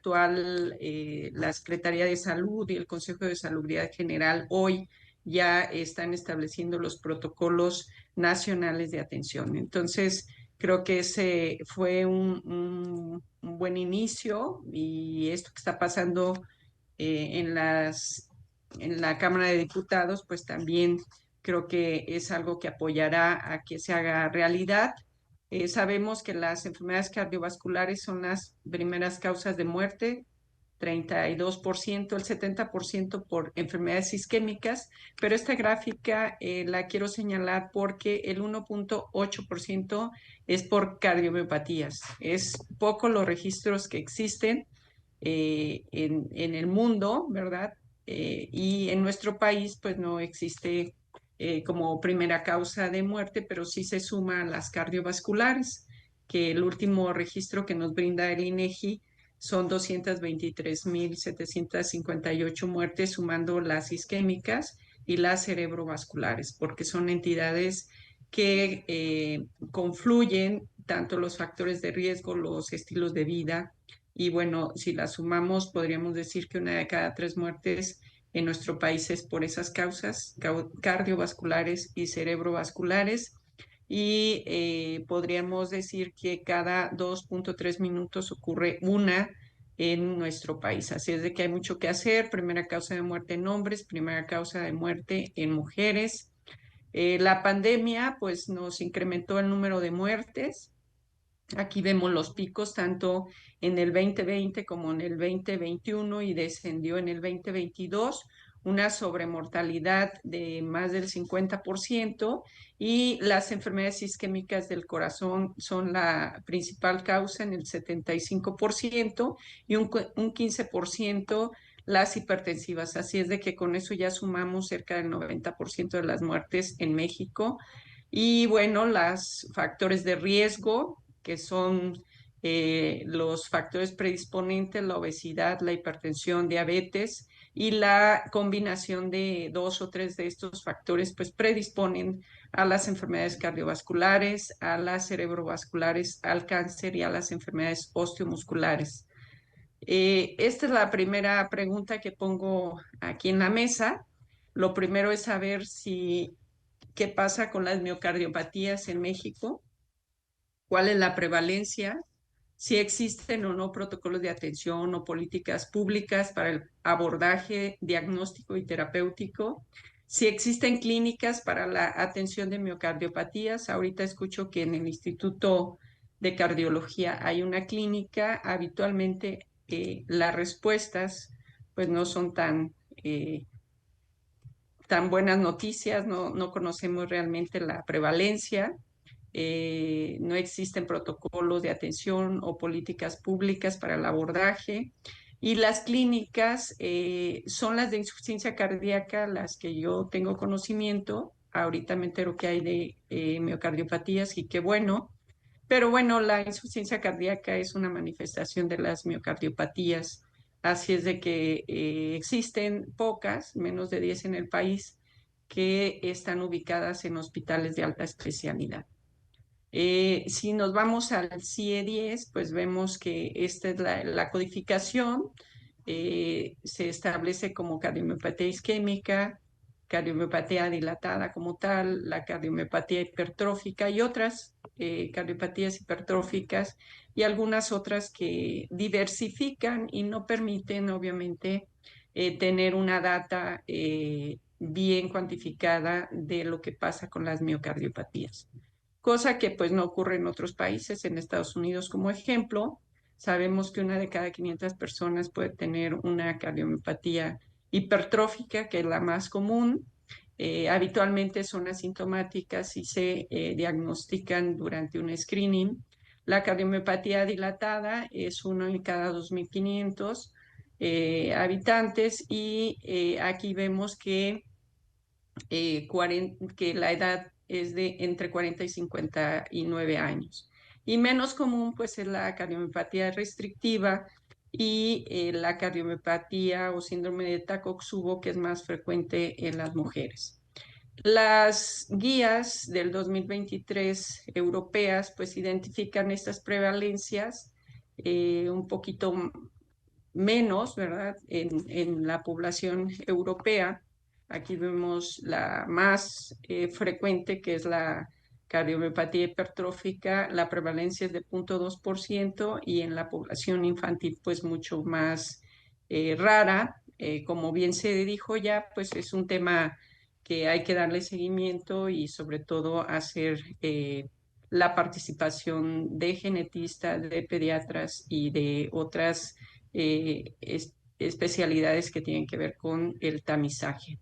Secretaría de Salud y el Consejo de Salubridad General hoy ya están estableciendo los protocolos nacionales de atención. Entonces, creo que ese fue un buen inicio y esto que está pasando en la Cámara de Diputados, pues también creo que es algo que apoyará a que se haga realidad. Sabemos que las enfermedades cardiovasculares son las primeras causas de muerte, 32%, el 70% por enfermedades isquémicas, pero esta gráfica la quiero señalar porque el 1.8% es por cardiomiopatías. Es poco los registros que existen en el mundo, ¿verdad? Y en nuestro país, pues no existe como primera causa de muerte, pero sí se suma a las cardiovasculares, que el último registro que nos brinda el INEGI son 223.758 muertes, sumando las isquémicas y las cerebrovasculares, porque son entidades que confluyen tanto los factores de riesgo, los estilos de vida, y bueno, si las sumamos, podríamos decir que una de cada 3 muertes en nuestro país es por esas causas cardiovasculares y cerebrovasculares. Y podríamos decir que cada 2.3 minutos ocurre una en nuestro país. Así es de que hay mucho que hacer. Primera causa de muerte en hombres, primera causa de muerte en mujeres. La pandemia pues nos incrementó el número de muertes. Aquí vemos los picos tanto en el 2020 como en el 2021 y descendió en el 2022 una sobremortalidad de más del 50% y las enfermedades isquémicas del corazón son la principal causa en el 75% y un 15% las hipertensivas. Así es de que con eso ya sumamos cerca del 90% de las muertes en México. Y bueno, los factores de riesgo, que son los factores predisponentes, la obesidad, la hipertensión, diabetes, y la combinación de 2 o 3 de estos factores, pues predisponen a las enfermedades cardiovasculares, a las cerebrovasculares, al cáncer y a las enfermedades osteomusculares. Esta es la primera pregunta que pongo aquí en la mesa. Lo primero es saber qué pasa con las miocardiopatías en México, cuál es la prevalencia, si existen o no protocolos de atención o políticas públicas para el abordaje diagnóstico y terapéutico, si existen clínicas para la atención de miocardiopatías. Ahorita escucho que en el Instituto de Cardiología hay una clínica. Habitualmente las respuestas pues no son tan buenas noticias, no conocemos realmente la prevalencia. No existen protocolos de atención o políticas públicas para el abordaje. Y las clínicas son las de insuficiencia cardíaca, las que yo tengo conocimiento. Ahorita me entero que hay de miocardiopatías y qué bueno. Pero bueno, la insuficiencia cardíaca es una manifestación de las miocardiopatías. Así es de que existen pocas, menos de 10 en el país, que están ubicadas en hospitales de alta especialidad. Si nos vamos al CIE-10, pues vemos que esta es la codificación. Se establece como cardiomiopatía isquémica, cardiomiopatía dilatada como tal, la cardiomiopatía hipertrófica y otras cardiopatías hipertróficas y algunas otras que diversifican y no permiten, obviamente, tener una data bien cuantificada de lo que pasa con las miocardiopatías. Cosa que pues no ocurre en otros países. En Estados Unidos, como ejemplo, Sabemos que 1 de cada 500 personas puede tener una cardiomiopatía hipertrófica, que es la más común. Habitualmente son asintomáticas y se diagnostican durante un screening. La cardiomiopatía dilatada es 1 en cada 2.500 habitantes y aquí vemos que que la edad es de entre 40 y 59 años. Y menos común pues es la cardiomiopatía restrictiva y la cardiomiopatía o síndrome de Takotsubo, que es más frecuente en las mujeres. Las guías del 2023 europeas pues identifican estas prevalencias un poquito menos, ¿verdad? En la población europea. Aquí vemos la más frecuente, que es la cardiomiopatía hipertrófica. La prevalencia es de 0.2% y en la población infantil pues mucho más rara. Como bien se dijo ya, pues es un tema que hay que darle seguimiento y sobre todo hacer la participación de genetistas, de pediatras y de otras especialidades que tienen que ver con el tamizaje.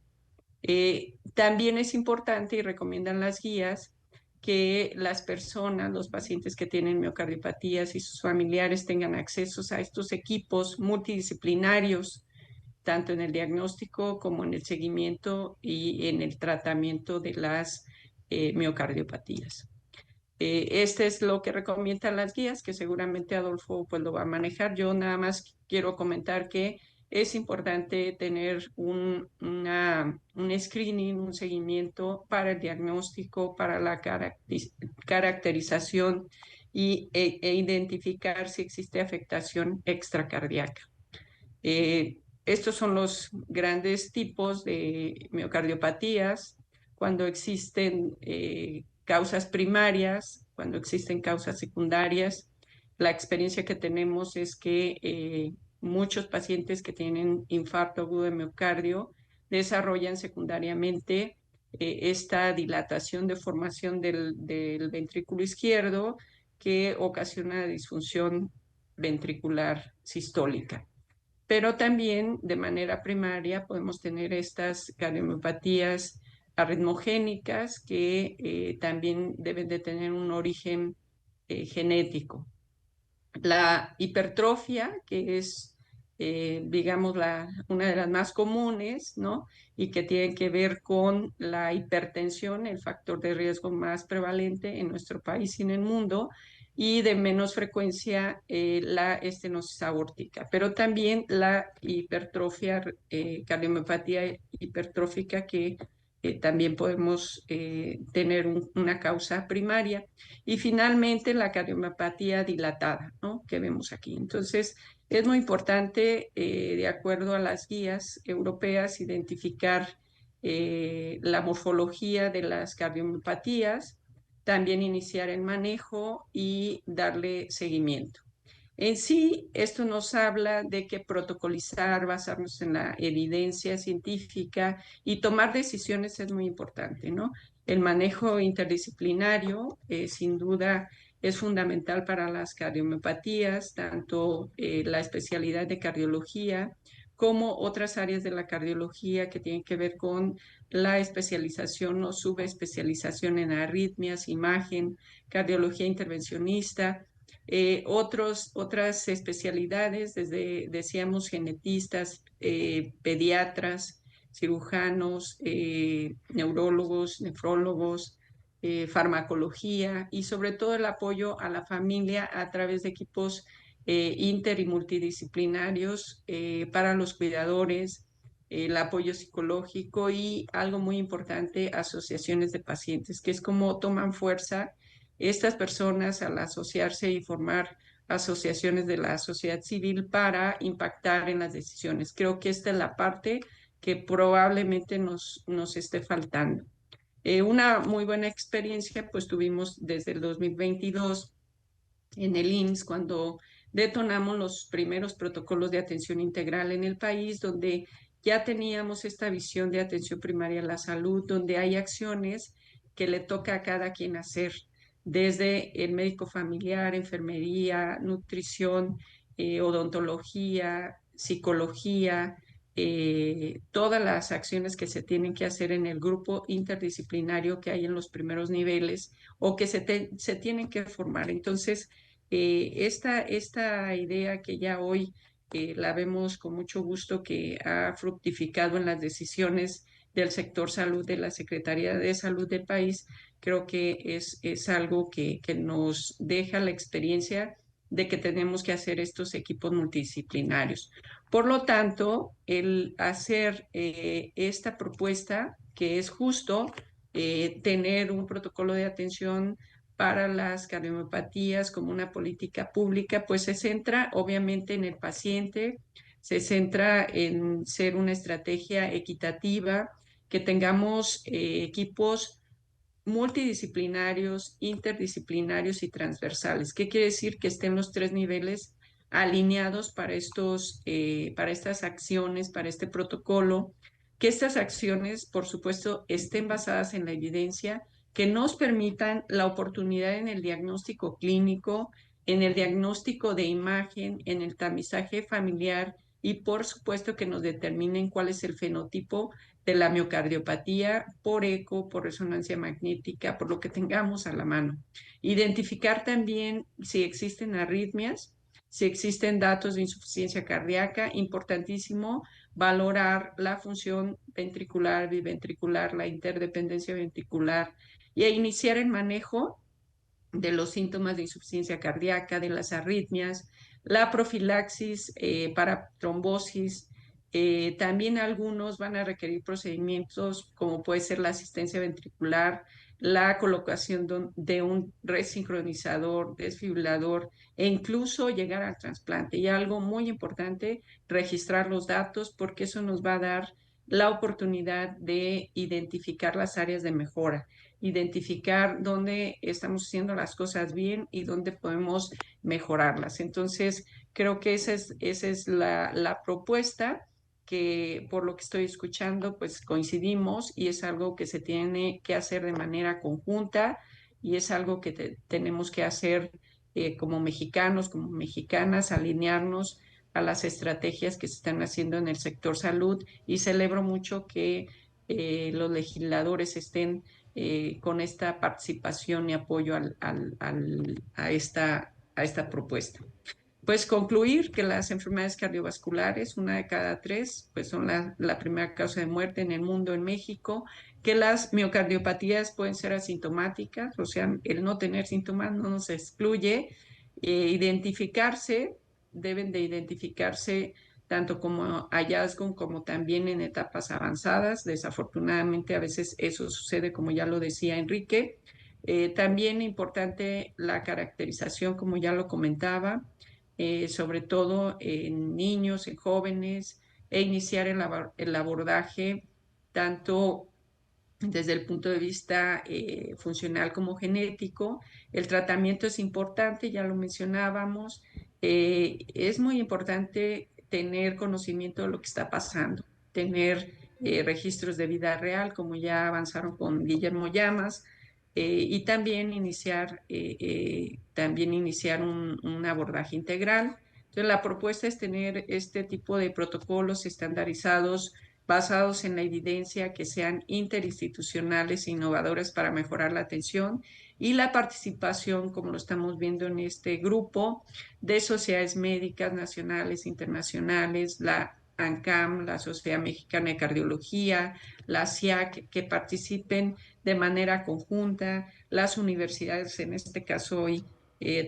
También es importante y recomiendan las guías que las personas, los pacientes que tienen miocardiopatías y sus familiares tengan acceso a estos equipos multidisciplinarios, tanto en el diagnóstico como en el seguimiento y en el tratamiento de las miocardiopatías. Este es lo que recomiendan las guías, que seguramente Adolfo pues lo va a manejar. Yo nada más quiero comentar que es importante tener un screening, un seguimiento para el diagnóstico, para la caracterización e identificar si existe afectación extracardíaca. Estos son los grandes tipos de miocardiopatías. Cuando existen causas primarias, cuando existen causas secundarias, la experiencia que tenemos es que muchos pacientes que tienen infarto agudo de miocardio desarrollan secundariamente esta dilatación de formación del ventrículo izquierdo que ocasiona disfunción ventricular sistólica. Pero también de manera primaria podemos tener estas cardiomiopatías arritmogénicas que también deben de tener un origen genético. La hipertrofia, que es, digamos, una de las más comunes, ¿no? Y que tiene que ver con la hipertensión, el factor de riesgo más prevalente en nuestro país y en el mundo, y de menos frecuencia la estenosis aórtica, pero también la hipertrofia, cardiomiopatía hipertrófica, que también podemos tener una causa primaria. Y finalmente la cardiomiopatía dilatada, ¿no? Que vemos aquí. Entonces, es muy importante, de acuerdo a las guías europeas, identificar la morfología de las cardiomiopatías, también iniciar el manejo y darle seguimiento. En sí, esto nos habla de que protocolizar, basarnos en la evidencia científica y tomar decisiones es muy importante, ¿no? El manejo interdisciplinario, sin duda, es fundamental para las cardiomiopatías, tanto la especialidad de cardiología como otras áreas de la cardiología que tienen que ver con la especialización o subespecialización en arritmias, imagen, cardiología intervencionista, otras especialidades, desde, decíamos, genetistas, pediatras, cirujanos, neurólogos, nefrólogos, farmacología y sobre todo el apoyo a la familia a través de equipos inter y multidisciplinarios para los cuidadores, el apoyo psicológico y algo muy importante, asociaciones de pacientes, que es como toman fuerza estas personas al asociarse y formar asociaciones de la sociedad civil para impactar en las decisiones. Creo que esta es la parte que probablemente nos esté faltando. Una muy buena experiencia pues tuvimos desde el 2022 en el IMSS cuando detonamos los primeros protocolos de atención integral en el país, donde ya teníamos esta visión de atención primaria a la salud, donde hay acciones que le toca a cada quien hacer. desde el médico familiar, enfermería, nutrición, odontología, psicología, todas las acciones que se tienen que hacer en el grupo interdisciplinario que hay en los primeros niveles o que se tienen que formar. Entonces, esta idea que ya hoy la vemos con mucho gusto que ha fructificado en las decisiones del sector salud de la Secretaría de Salud del país, creo que es algo que nos deja la experiencia de que tenemos que hacer estos equipos multidisciplinarios. Por lo tanto, el hacer esta propuesta, que es justo tener un protocolo de atención para las cardiomiopatías como una política pública, pues se centra obviamente en el paciente, se centra en ser una estrategia equitativa, que tengamos equipos multidisciplinarios, interdisciplinarios y transversales. ¿Qué quiere decir? Que estén los tres niveles alineados para estas acciones, para este protocolo, que estas acciones, por supuesto, estén basadas en la evidencia, que nos permitan la oportunidad en el diagnóstico clínico, en el diagnóstico de imagen, en el tamizaje familiar y, por supuesto, que nos determinen cuál es el fenotipo de la miocardiopatía por eco, por resonancia magnética, por lo que tengamos a la mano. Identificar también si existen arritmias, si existen datos de insuficiencia cardíaca, importantísimo valorar la función ventricular, biventricular, la interdependencia ventricular y iniciar el manejo de los síntomas de insuficiencia cardíaca, de las arritmias, la profilaxis para trombosis. También algunos van a requerir procedimientos como puede ser la asistencia ventricular, la colocación de un resincronizador, desfibrilador e incluso llegar al trasplante. Y algo muy importante, registrar los datos porque eso nos va a dar la oportunidad de identificar las áreas de mejora, identificar dónde estamos haciendo las cosas bien y dónde podemos mejorarlas. Entonces, creo que esa es la propuesta que por lo que estoy escuchando, pues coincidimos y es algo que se tiene que hacer de manera conjunta y es algo que tenemos que hacer como mexicanos, como mexicanas, alinearnos a las estrategias que se están haciendo en el sector salud y celebro mucho que los legisladores estén con esta participación y apoyo a esta propuesta. Pues concluir que las enfermedades cardiovasculares, una de cada tres, pues son la primera causa de muerte en el mundo, en México, que las miocardiopatías pueden ser asintomáticas, o sea, el no tener síntomas no nos excluye, identificarse, deben de identificarse tanto como hallazgo como también en etapas avanzadas. Desafortunadamente a veces eso sucede, como ya lo decía Enrique. También importante la caracterización, como ya lo comentaba, sobre todo en niños, en jóvenes, e iniciar el abordaje tanto desde el punto de vista funcional como genético. El tratamiento es importante, ya lo mencionábamos. Es muy importante tener conocimiento de lo que está pasando, tener registros de vida real, como ya avanzaron con Guillermo Llamas, y también iniciar un abordaje integral. Entonces, la propuesta es tener este tipo de protocolos estandarizados basados en la evidencia, que sean interinstitucionales e innovadores para mejorar la atención y la participación, como lo estamos viendo en este grupo, de sociedades médicas nacionales, internacionales, la ANCAM, la Sociedad Mexicana de Cardiología, la SIAC, que participen de manera conjunta, las universidades, en este caso hoy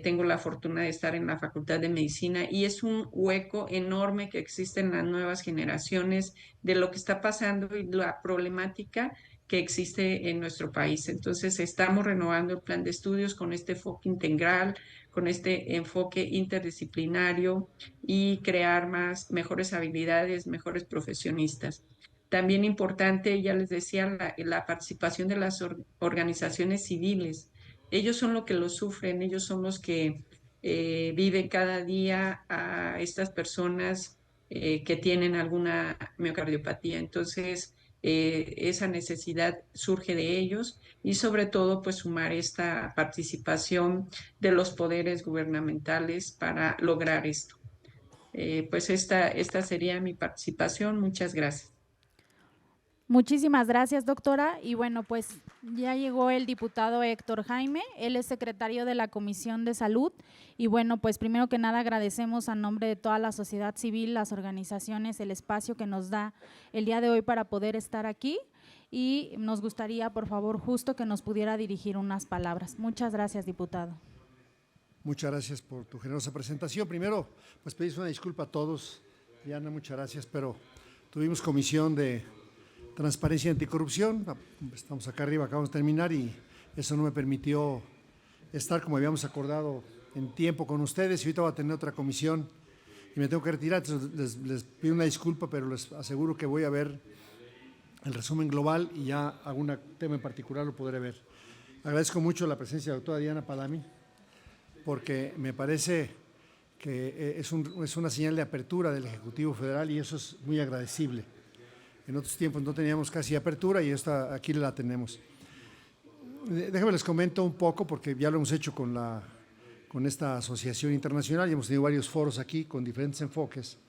tengo la fortuna de estar en la Facultad de Medicina y es un hueco enorme que existe en las nuevas generaciones de lo que está pasando y la problemática que existe en nuestro país. Entonces, estamos renovando el plan de estudios con este enfoque integral, con este enfoque interdisciplinario y crear mejores habilidades, mejores profesionistas. También importante, ya les decía, la participación de las organizaciones civiles. Ellos son los que lo sufren, ellos son los que viven cada día a estas personas que tienen alguna miocardiopatía. Entonces, esa necesidad surge de ellos y sobre todo pues sumar esta participación de los poderes gubernamentales para lograr esto. Pues esta sería mi participación. Muchas gracias. Muchísimas gracias, doctora. Y bueno, pues ya llegó el diputado Héctor Jaime, él es secretario de la Comisión de Salud. Y bueno, pues primero que nada agradecemos a nombre de toda la sociedad civil, las organizaciones, el espacio que nos da el día de hoy para poder estar aquí. Y nos gustaría, por favor, justo que nos pudiera dirigir unas palabras. Muchas gracias, diputado. Muchas gracias por tu generosa presentación. Primero, pues pedís una disculpa a todos. Diana, muchas gracias, pero tuvimos comisión de Transparencia y Anticorrupción, estamos acá arriba, acabamos de terminar y eso no me permitió estar como habíamos acordado en tiempo con ustedes y ahorita voy a tener otra comisión y me tengo que retirar, entonces les pido una disculpa, pero les aseguro que voy a ver el resumen global y ya algún tema en particular lo podré ver. Agradezco mucho la presencia de la doctora Diana Palami porque me parece que es una señal de apertura del Ejecutivo Federal y eso es muy agradecible. En otros tiempos no teníamos casi apertura y aquí la tenemos. Déjenme les comento un poco, porque ya lo hemos hecho con esta asociación internacional y hemos tenido varios foros aquí con diferentes enfoques.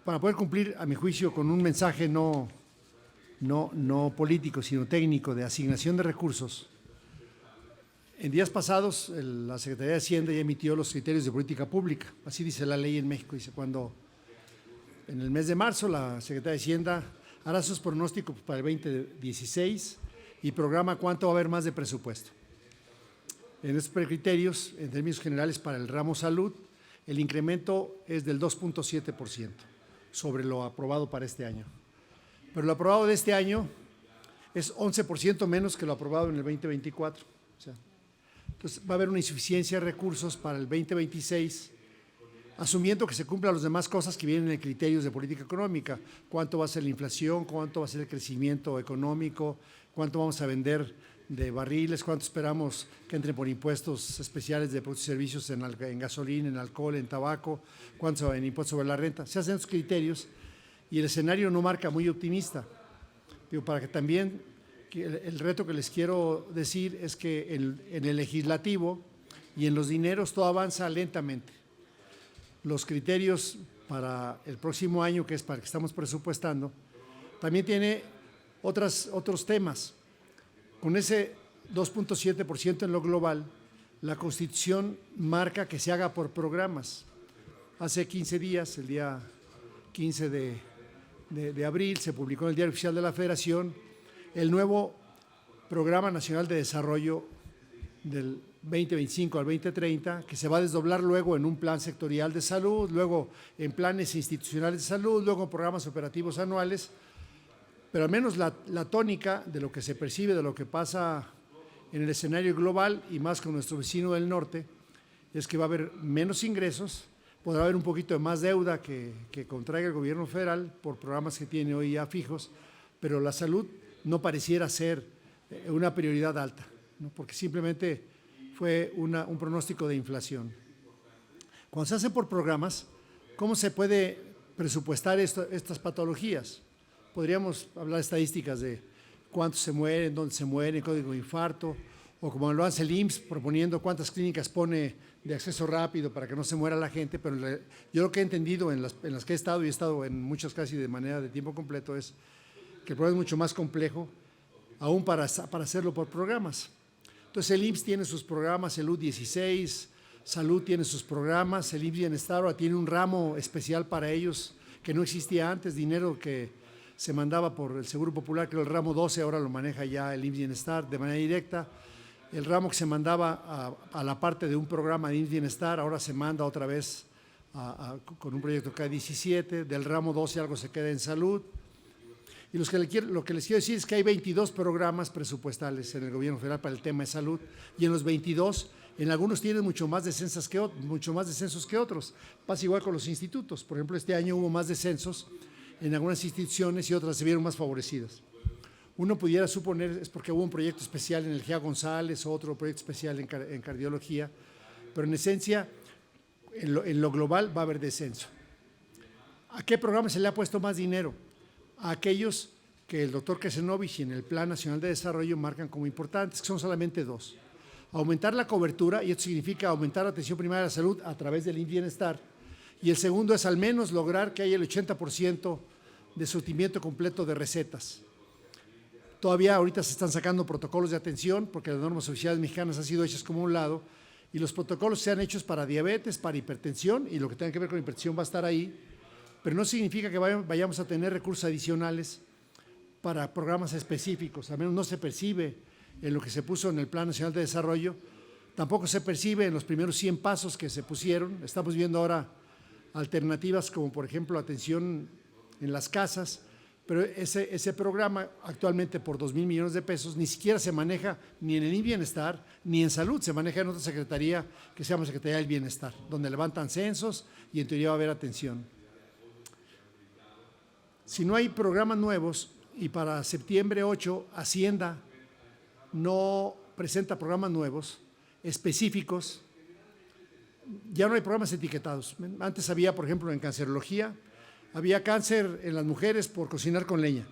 Para poder cumplir, a mi juicio, con un mensaje no político, sino técnico de asignación de recursos, en días pasados la Secretaría de Hacienda ya emitió los criterios de política pública. Así dice la ley en México, dice cuando… En el mes de marzo, la Secretaría de Hacienda hará sus pronósticos para el 2016 y programa cuánto va a haber más de presupuesto. En estos criterios, en términos generales, para el ramo salud, el incremento es del 2.7% sobre lo aprobado para este año. Pero lo aprobado de este año es 11% menos que lo aprobado en el 2024. Entonces, va a haber una insuficiencia de recursos para el 2026, asumiendo que se cumplan las demás cosas que vienen en criterios de política económica, cuánto va a ser la inflación, cuánto va a ser el crecimiento económico, cuánto vamos a vender de barriles, cuánto esperamos que entren por impuestos especiales de productos y servicios en gasolina, en alcohol, en tabaco, cuánto en impuestos sobre la renta. Se hacen esos criterios y el escenario no marca muy optimista. Digo, para que también el reto que les quiero decir es que en el legislativo y en los dineros todo avanza lentamente. Los criterios para el próximo año, que es para el que estamos presupuestando, también tiene otros temas. Con ese 2.7% en lo global, la Constitución marca que se haga por programas. Hace 15 días, el día 15 de abril, se publicó en el Diario Oficial de la Federación el nuevo Programa Nacional de Desarrollo del 2025 al 2030, que se va a desdoblar luego en un plan sectorial de salud, luego en planes institucionales de salud, luego en programas operativos anuales, pero al menos la tónica de lo que se percibe, de lo que pasa en el escenario global y más con nuestro vecino del norte, es que va a haber menos ingresos, podrá haber un poquito de más deuda que contraiga el gobierno federal por programas que tiene hoy ya fijos, pero la salud no pareciera ser una prioridad alta, ¿no? Porque simplemente fue un pronóstico de inflación. Cuando se hace por programas, ¿cómo se puede presupuestar estas patologías? Podríamos hablar de estadísticas de cuántos se mueren, dónde se mueren, código de infarto, o como lo hace el IMSS, proponiendo cuántas clínicas pone de acceso rápido para que no se muera la gente, pero yo lo que he entendido en las que he estado, y he estado en muchas casi de manera de tiempo completo, es que el problema es mucho más complejo, aún para hacerlo por programas. Entonces el IMSS tiene sus programas, el U16, Salud tiene sus programas, el IMSS Bienestar ahora tiene un ramo especial para ellos que no existía antes, dinero que se mandaba por el Seguro Popular, que era el ramo 12, ahora lo maneja ya el IMSS Bienestar de manera directa. El ramo que se mandaba a la parte de un programa de IMSS Bienestar, ahora se manda otra vez con un proyecto K17, del ramo 12 algo se queda en salud. Y lo que les quiero decir es que hay 22 programas presupuestales en el gobierno federal para el tema de salud, y en los 22, en algunos tienen mucho más descensos que otros. Pasa igual con los institutos. Por ejemplo, este año hubo más descensos en algunas instituciones y otras se vieron más favorecidas. Uno pudiera suponer es porque hubo un proyecto especial en el GEA González, otro proyecto especial en cardiología, pero en esencia, en lo global va a haber descenso. ¿A qué programa se le ha puesto más dinero? A aquellos que el doctor Kesenovich y en el Plan Nacional de Desarrollo marcan como importantes, que son solamente 2. Aumentar la cobertura, y esto significa aumentar la atención primaria de la salud a través del bienestar. Y el segundo es al menos lograr que haya el 80% de surtimiento completo de recetas. Todavía ahorita se están sacando protocolos de atención porque las normas oficiales mexicanas han sido hechas como un lado y los protocolos se han hecho para diabetes, para hipertensión, y lo que tenga que ver con hipertensión va a estar ahí, pero no significa que vayamos a tener recursos adicionales para programas específicos, al menos no se percibe en lo que se puso en el Plan Nacional de Desarrollo, tampoco se percibe en los primeros 100 pasos que se pusieron. Estamos viendo ahora alternativas como por ejemplo atención en las casas, pero ese programa actualmente por 2,000 millones de pesos ni siquiera se maneja ni en el bienestar ni en salud, se maneja en otra secretaría que se llama Secretaría del Bienestar, donde levantan censos y en teoría va a haber atención. Si no hay programas nuevos y para septiembre 8 Hacienda no presenta programas nuevos específicos, ya no hay programas etiquetados. Antes había, por ejemplo, en cancerología, había cáncer en las mujeres por cocinar con leña.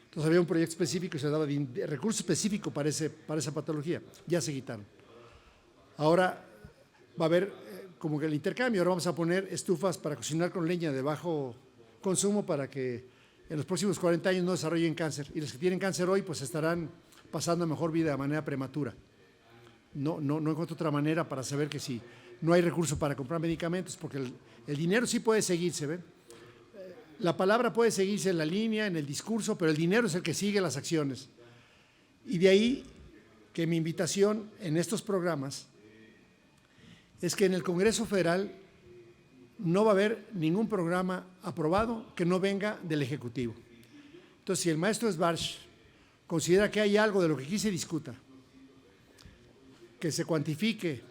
Entonces había un proyecto específico y se daba recurso específico para esa patología. Ya se quitaron. Ahora va a haber como que el intercambio. Ahora vamos a poner estufas para cocinar con leña de bajo consumo para que en los próximos 40 años no desarrollen cáncer. Y los que tienen cáncer hoy pues estarán pasando a mejor vida de manera prematura. No encuentro otra manera para saber que si no hay recursos para comprar medicamentos, porque el dinero sí puede seguirse, ¿ven? La palabra puede seguirse en la línea, en el discurso, pero el dinero es el que sigue las acciones. Y de ahí que mi invitación en estos programas es que en el Congreso Federal no va a haber ningún programa aprobado que no venga del Ejecutivo. Entonces, si el maestro Sbarch considera que hay algo de lo que aquí se discuta, que se cuantifique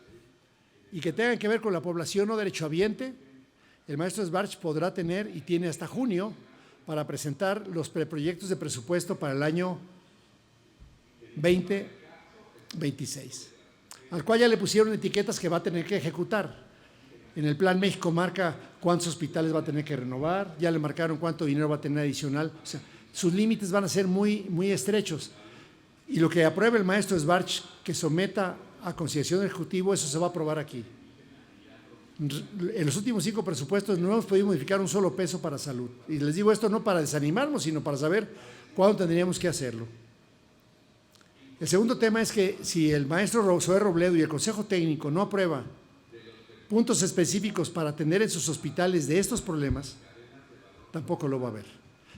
y que tenga que ver con la población no derechohabiente, el maestro Sbarch podrá tener y tiene hasta junio para presentar los preproyectos de presupuesto para el año 2026, al cual ya le pusieron etiquetas que va a tener que ejecutar. En el Plan México marca cuántos hospitales va a tener que renovar, ya le marcaron cuánto dinero va a tener adicional, o sea, sus límites van a ser muy, muy estrechos. Y lo que apruebe el maestro Sbarch que someta a consideración del Ejecutivo, eso se va a aprobar aquí. En los últimos 5 presupuestos no hemos podido modificar un solo peso para salud. Y les digo esto no para desanimarnos, sino para saber cuándo tendríamos que hacerlo. El segundo tema es que si el maestro Zoé Robledo y el Consejo Técnico no aprueba puntos específicos para atender en sus hospitales de estos problemas, tampoco lo va a haber.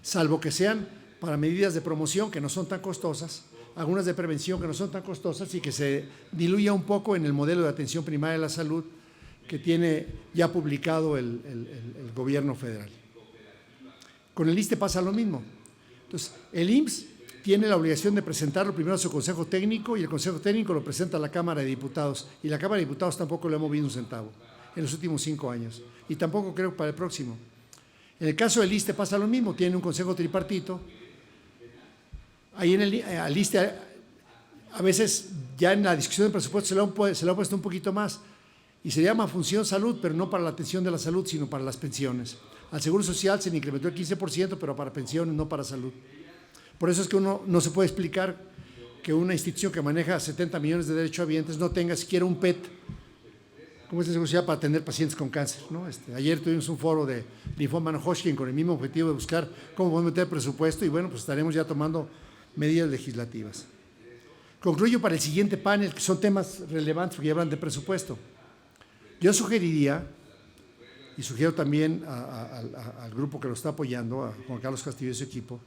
Salvo que sean para medidas de promoción que no son tan costosas, algunas de prevención que no son tan costosas y que se diluya un poco en el modelo de atención primaria de la salud que tiene ya publicado el gobierno federal. Con el ISSSTE pasa lo mismo. Entonces, el IMSS tiene la obligación de presentarlo primero a su Consejo Técnico y el Consejo Técnico lo presenta a la Cámara de Diputados. Y la Cámara de Diputados tampoco le ha movido un centavo en los últimos 5 años. Y tampoco creo para el próximo. En el caso del ISSSTE pasa lo mismo, tiene un consejo tripartito. Ahí en al ISSSTE, a veces ya en la discusión del presupuesto se le ha puesto un poquito más. Y se llama función salud, pero no para la atención de la salud, sino para las pensiones. Al Seguro Social se le incrementó el 15%, pero para pensiones, no para salud. Por eso es que uno no se puede explicar que una institución que maneja 70 millones de derechohabientes no tenga siquiera un PET, como es la Seguro Social, para atender pacientes con cáncer, ¿no? Ayer tuvimos un foro de linfoma no-Hodgkin con el mismo objetivo de buscar cómo podemos meter presupuesto y bueno, pues estaremos ya tomando medidas legislativas. Concluyo para el siguiente panel, que son temas relevantes porque ya hablan de presupuesto. Yo sugeriría, y sugiero también al grupo que lo está apoyando, a Juan Carlos Castillo y su equipo,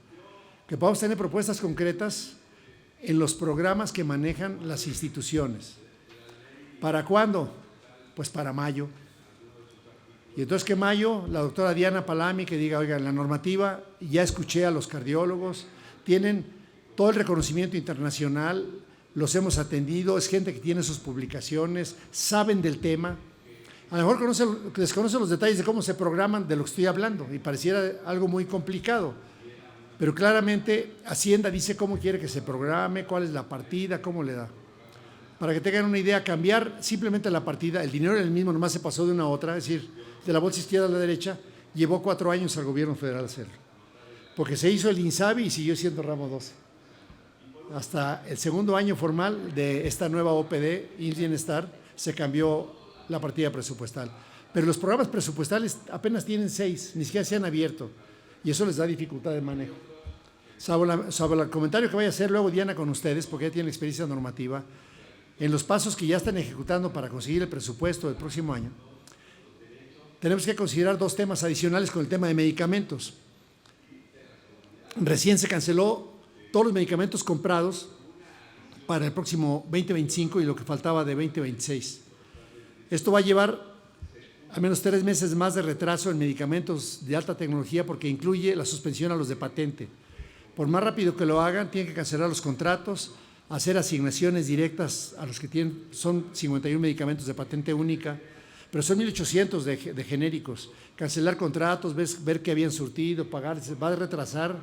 que podamos tener propuestas concretas en los programas que manejan las instituciones. ¿Para cuándo? Pues para mayo. Y entonces que mayo, la doctora Diana Palami que diga, oigan, la normativa, ya escuché a los cardiólogos, tienen todo el reconocimiento internacional, los hemos atendido, es gente que tiene sus publicaciones, saben del tema. A lo mejor desconocen los detalles de cómo se programan de lo que estoy hablando y pareciera algo muy complicado, pero claramente Hacienda dice cómo quiere que se programe, cuál es la partida, cómo le da. Para que tengan una idea, cambiar simplemente la partida, el dinero era el mismo, nomás se pasó de una a otra, es decir, de la bolsa izquierda a la derecha, llevó 4 años al gobierno federal hacerlo, porque se hizo el INSABI y siguió siendo ramo 12. Hasta el segundo año formal de esta nueva OPD, IMSS Bienestar, se cambió la partida presupuestal. Pero los programas presupuestales apenas tienen 6, ni siquiera se han abierto, y eso les da dificultad de manejo. Salvo el comentario que vaya a hacer luego Diana con ustedes, porque ella tiene experiencia normativa, en los pasos que ya están ejecutando para conseguir el presupuesto del próximo año, tenemos que considerar 2 temas adicionales con el tema de medicamentos. Recién se canceló todos los medicamentos comprados para el próximo 2025 y lo que faltaba de 2026. Esto va a llevar al menos 3 meses más de retraso en medicamentos de alta tecnología porque incluye la suspensión a los de patente. Por más rápido que lo hagan, tienen que cancelar los contratos, hacer asignaciones directas a los que tienen, son 51 medicamentos de patente única, pero son 1.800 de genéricos. Cancelar contratos, ver que habían surtido, pagar, se va a retrasar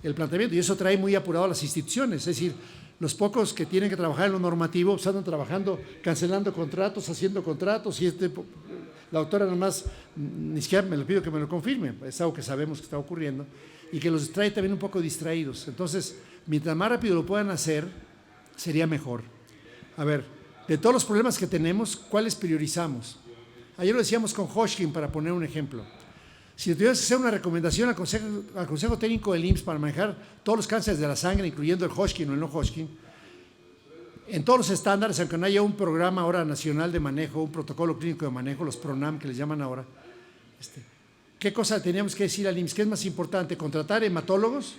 el planteamiento y eso trae muy apurado a las instituciones. Es decir, los pocos que tienen que trabajar en lo normativo pues andan trabajando, cancelando contratos, haciendo contratos y la doctora nada más, ni siquiera me lo pido que me lo confirme, es algo que sabemos que está ocurriendo y que los trae también un poco distraídos. Entonces, mientras más rápido lo puedan hacer, sería mejor. A ver, de todos los problemas que tenemos, ¿cuáles priorizamos? Ayer lo decíamos con Hodgkin, para poner un ejemplo. Si tuvieras que hacer una recomendación al Consejo Técnico del IMSS para manejar todos los cánceres de la sangre, incluyendo el Hodgkin o el no Hodgkin, en todos los estándares, aunque no haya un programa ahora nacional de manejo, un protocolo clínico de manejo, los PRONAM que les llaman ahora, ¿qué cosa teníamos que decir al IMSS? ¿Qué es más importante? ¿Contratar hematólogos,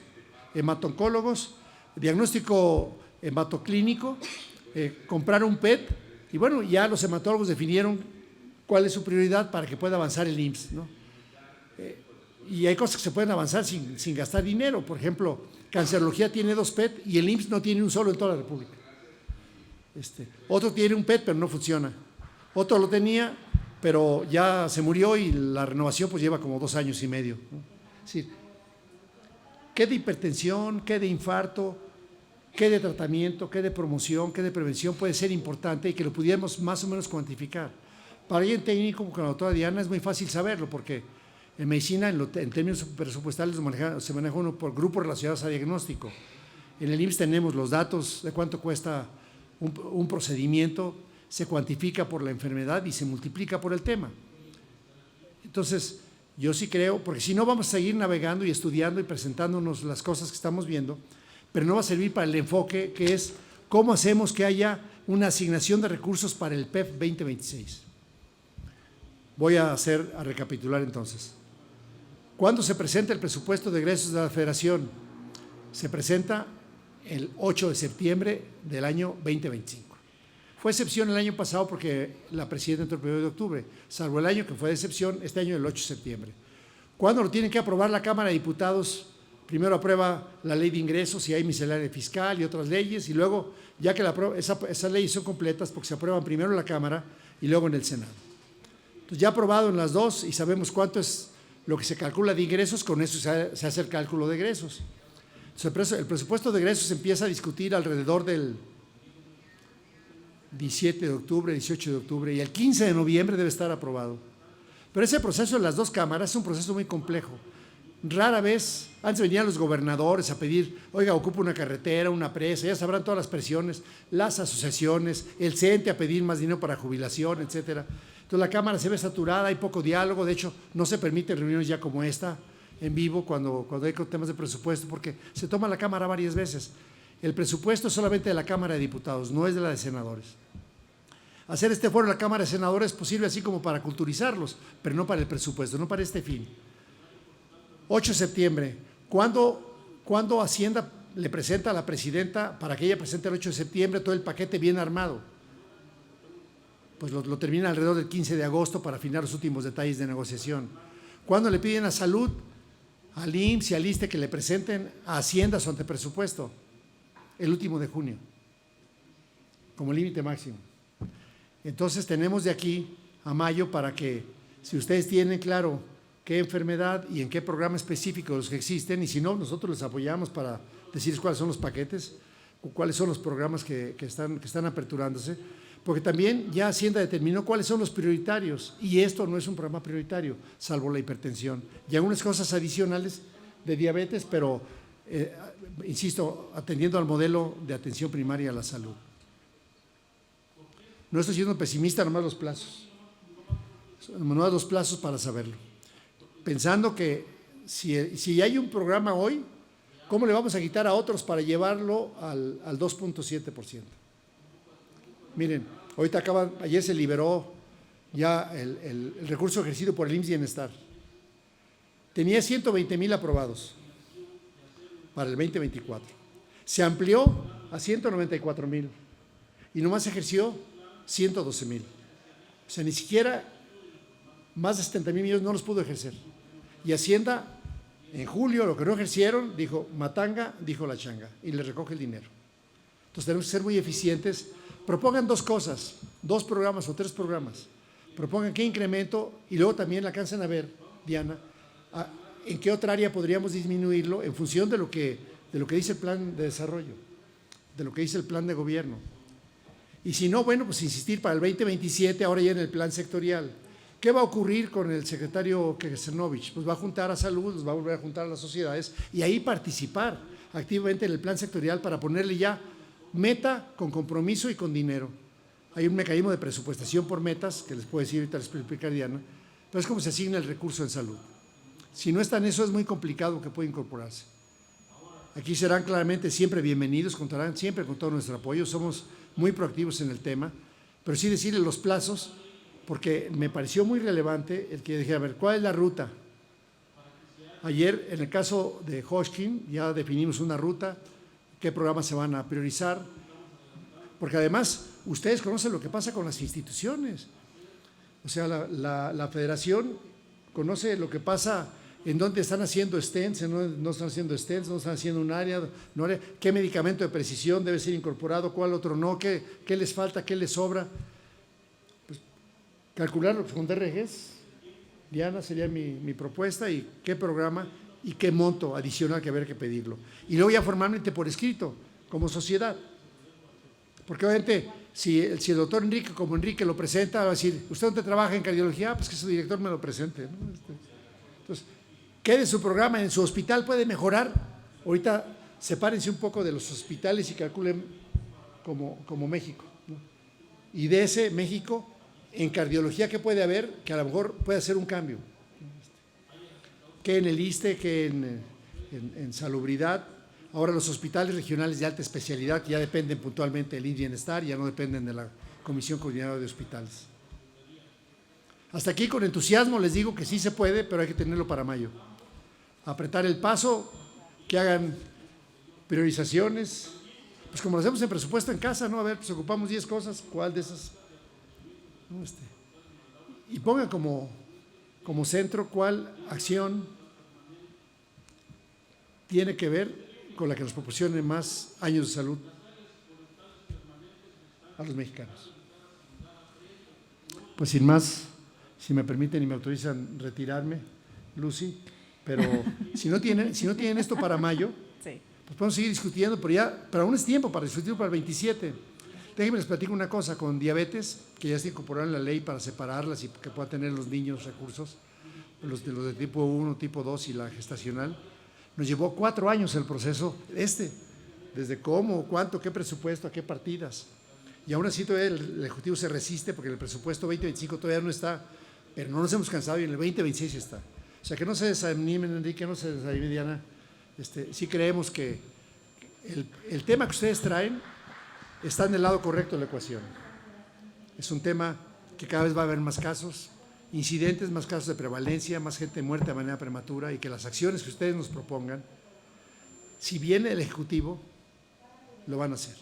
hematoncólogos, diagnóstico hematoclínico, comprar un PET? Y bueno, ya los hematólogos definieron cuál es su prioridad para que pueda avanzar el IMSS, ¿no? Y hay cosas que se pueden avanzar sin gastar dinero. Por ejemplo, cancerología tiene 2 PET y el IMSS no tiene un solo en toda la República. Otro tiene un PET pero no funciona. Otro lo tenía pero ya se murió y la renovación pues lleva como 2 años y medio, ¿no? Es decir, ¿qué de hipertensión, qué de infarto, qué de tratamiento, qué de promoción, qué de prevención puede ser importante y que lo pudiéramos más o menos cuantificar? Para alguien técnico como la doctora Diana es muy fácil saberlo porque en medicina, en términos presupuestales, se maneja uno por grupos relacionados a diagnóstico. En el IMSS tenemos los datos de cuánto cuesta un procedimiento, se cuantifica por la enfermedad y se multiplica por el tema. Entonces, yo sí creo, porque si no vamos a seguir navegando y estudiando y presentándonos las cosas que estamos viendo, pero no va a servir para el enfoque que es cómo hacemos que haya una asignación de recursos para el PEF 2026. Voy a recapitular entonces. ¿Cuándo se presenta el presupuesto de egresos de la Federación? Se presenta el 8 de septiembre del año 2025. Fue excepción el año pasado porque la presidenta entró el 1 de octubre, salvo el año que fue de excepción, este año el 8 de septiembre. ¿Cuándo lo tienen que aprobar la Cámara de Diputados? Primero aprueba la ley de ingresos y hay miscelánea fiscal y otras leyes, y luego, ya que esas leyes son completas porque se aprueban primero en la Cámara y luego en el Senado. Entonces, ya aprobado en las dos y sabemos cuánto es lo que se calcula de ingresos, con eso se hace el cálculo de egresos. Entonces, el presupuesto de egresos se empieza a discutir alrededor del 17 de octubre, 18 de octubre, y el 15 de noviembre debe estar aprobado. Pero ese proceso en las dos cámaras es un proceso muy complejo. Rara vez, antes venían los gobernadores a pedir, oiga, ocupa una carretera, una presa, ya sabrán todas las presiones, las asociaciones, el CENTE a pedir más dinero para jubilación, etcétera. Entonces la Cámara se ve saturada, hay poco diálogo, de hecho no se permiten reuniones ya como esta, en vivo, cuando hay temas de presupuesto, porque se toma la Cámara varias veces. El presupuesto es solamente de la Cámara de Diputados, no es de la de senadores. Hacer este foro en la Cámara de Senadores es posible así como para culturizarlos, pero no para el presupuesto, no para este fin. 8 de septiembre, ¿cuándo Hacienda le presenta a la presidenta para que ella presente el 8 de septiembre todo el paquete bien armado? Pues lo termina alrededor del 15 de agosto para afinar los últimos detalles de negociación. ¿Cuándo le piden a Salud, al IMSS y al ISSSTE que le presenten a Hacienda su antepresupuesto? El último de junio, como límite máximo. Entonces tenemos de aquí a mayo para que, si ustedes tienen claro qué enfermedad y en qué programa específico los que existen, y si no, nosotros les apoyamos para decirles cuáles son los paquetes, cuáles son los programas que están aperturándose, porque también ya Hacienda determinó cuáles son los prioritarios y esto no es un programa prioritario, salvo la hipertensión y algunas cosas adicionales de diabetes, pero insisto, atendiendo al modelo de atención primaria a la salud. No estoy siendo pesimista, nomás los plazos. Nomás los plazos para saberlo. Pensando que si hay un programa hoy, ¿cómo le vamos a quitar a otros para llevarlo al 2.7%? Miren, ayer se liberó ya el recurso ejercido por el IMSS Bienestar. Tenía 120,000 aprobados para el 2024. Se amplió a 194,000 y nomás ejerció 112,000. O sea, ni siquiera más de 70,000 millones no los pudo ejercer. Y Hacienda, en julio, lo que no ejercieron, dijo matanga, dijo la changa, y le recoge el dinero. Entonces tenemos que ser muy eficientes. Propongan 2 cosas, 2 programas o 3 programas. Propongan qué incremento y luego también alcancen a ver, Diana, en qué otra área podríamos disminuirlo en función de lo que dice el plan de desarrollo, de lo que dice el plan de gobierno. Y si no, bueno, pues insistir para el 2027, ahora ya en el plan sectorial. ¿Qué va a ocurrir con el secretario Kesenovich? Pues va a juntar a salud, los va a volver a juntar a las sociedades y ahí participar activamente en el plan sectorial para ponerle ya meta con compromiso y con dinero. Hay un mecanismo de presupuestación por metas, que les puedo decir, ahorita les puedo explicar, Diana, pero es como se asigna el recurso en salud. Si no está en eso, es muy complicado que pueda incorporarse. Aquí serán claramente siempre bienvenidos, contarán siempre con todo nuestro apoyo, somos muy proactivos en el tema, pero sí decirle los plazos, porque me pareció muy relevante el que dije, a ver, ¿cuál es la ruta? Ayer, en el caso de Hodgkin, ya definimos una ruta, qué programas se van a priorizar, porque además ustedes conocen lo que pasa con las instituciones. O sea, la federación conoce lo que pasa en dónde están haciendo stents, no están haciendo stents, no están haciendo un área, qué medicamento de precisión debe ser incorporado, cuál otro no, qué les falta, qué les sobra. Pues, calcularlo con DRGs, Diana, sería mi propuesta, y qué programa y qué monto adicional que haber que pedirlo. Y luego ya formalmente por escrito, como sociedad. Porque obviamente, si el doctor Enrique, como Enrique lo presenta, va a decir, ¿usted dónde trabaja en cardiología? Pues que su director me lo presente, ¿no? Entonces, ¿qué de su programa en su hospital puede mejorar? Ahorita sepárense un poco de los hospitales y calculen como México, ¿no? Y de ese México, en cardiología, ¿qué puede haber? Que a lo mejor puede hacer un cambio. ¿Qué en el ISSSTE, qué en salubridad? Ahora los hospitales regionales de alta especialidad, que ya dependen puntualmente del IMSS Bienestar, ya no dependen de la Comisión Coordinadora de Hospitales. Hasta aquí con entusiasmo les digo que sí se puede, pero hay que tenerlo para mayo. Apretar el paso, que hagan priorizaciones, pues como lo hacemos en presupuesto en casa, ¿no? A ver, pues ocupamos 10 cosas, ¿cuál de esas? ¿No? Y pongan como centro cuál acción tiene que ver con la que nos proporcione más años de salud a los mexicanos. Pues sin más, si me permiten y me autorizan retirarme, Lucy, pero si no tienen esto para mayo, sí, pues podemos seguir discutiendo, pero aún es tiempo para discutirlo para el 27. Déjenme les platico una cosa, con diabetes, que ya se incorporó en la ley para separarlas y que puedan tener los niños recursos, los de tipo 1, tipo 2 y la gestacional. Nos llevó 4 años el proceso desde cómo, cuánto, qué presupuesto, a qué partidas. Y aún así todavía el Ejecutivo se resiste porque en el presupuesto 2025 todavía no está, pero no nos hemos cansado y en el 2026 está. O sea, que no se desanimen, Enrique, no se desanimen, Diana. Sí creemos que el tema que ustedes traen está en el lado correcto de la ecuación. Es un tema que cada vez va a haber más casos, incidentes, más casos de prevalencia, más gente muerta de manera prematura, y que las acciones que ustedes nos propongan, si viene el Ejecutivo, lo van a hacer.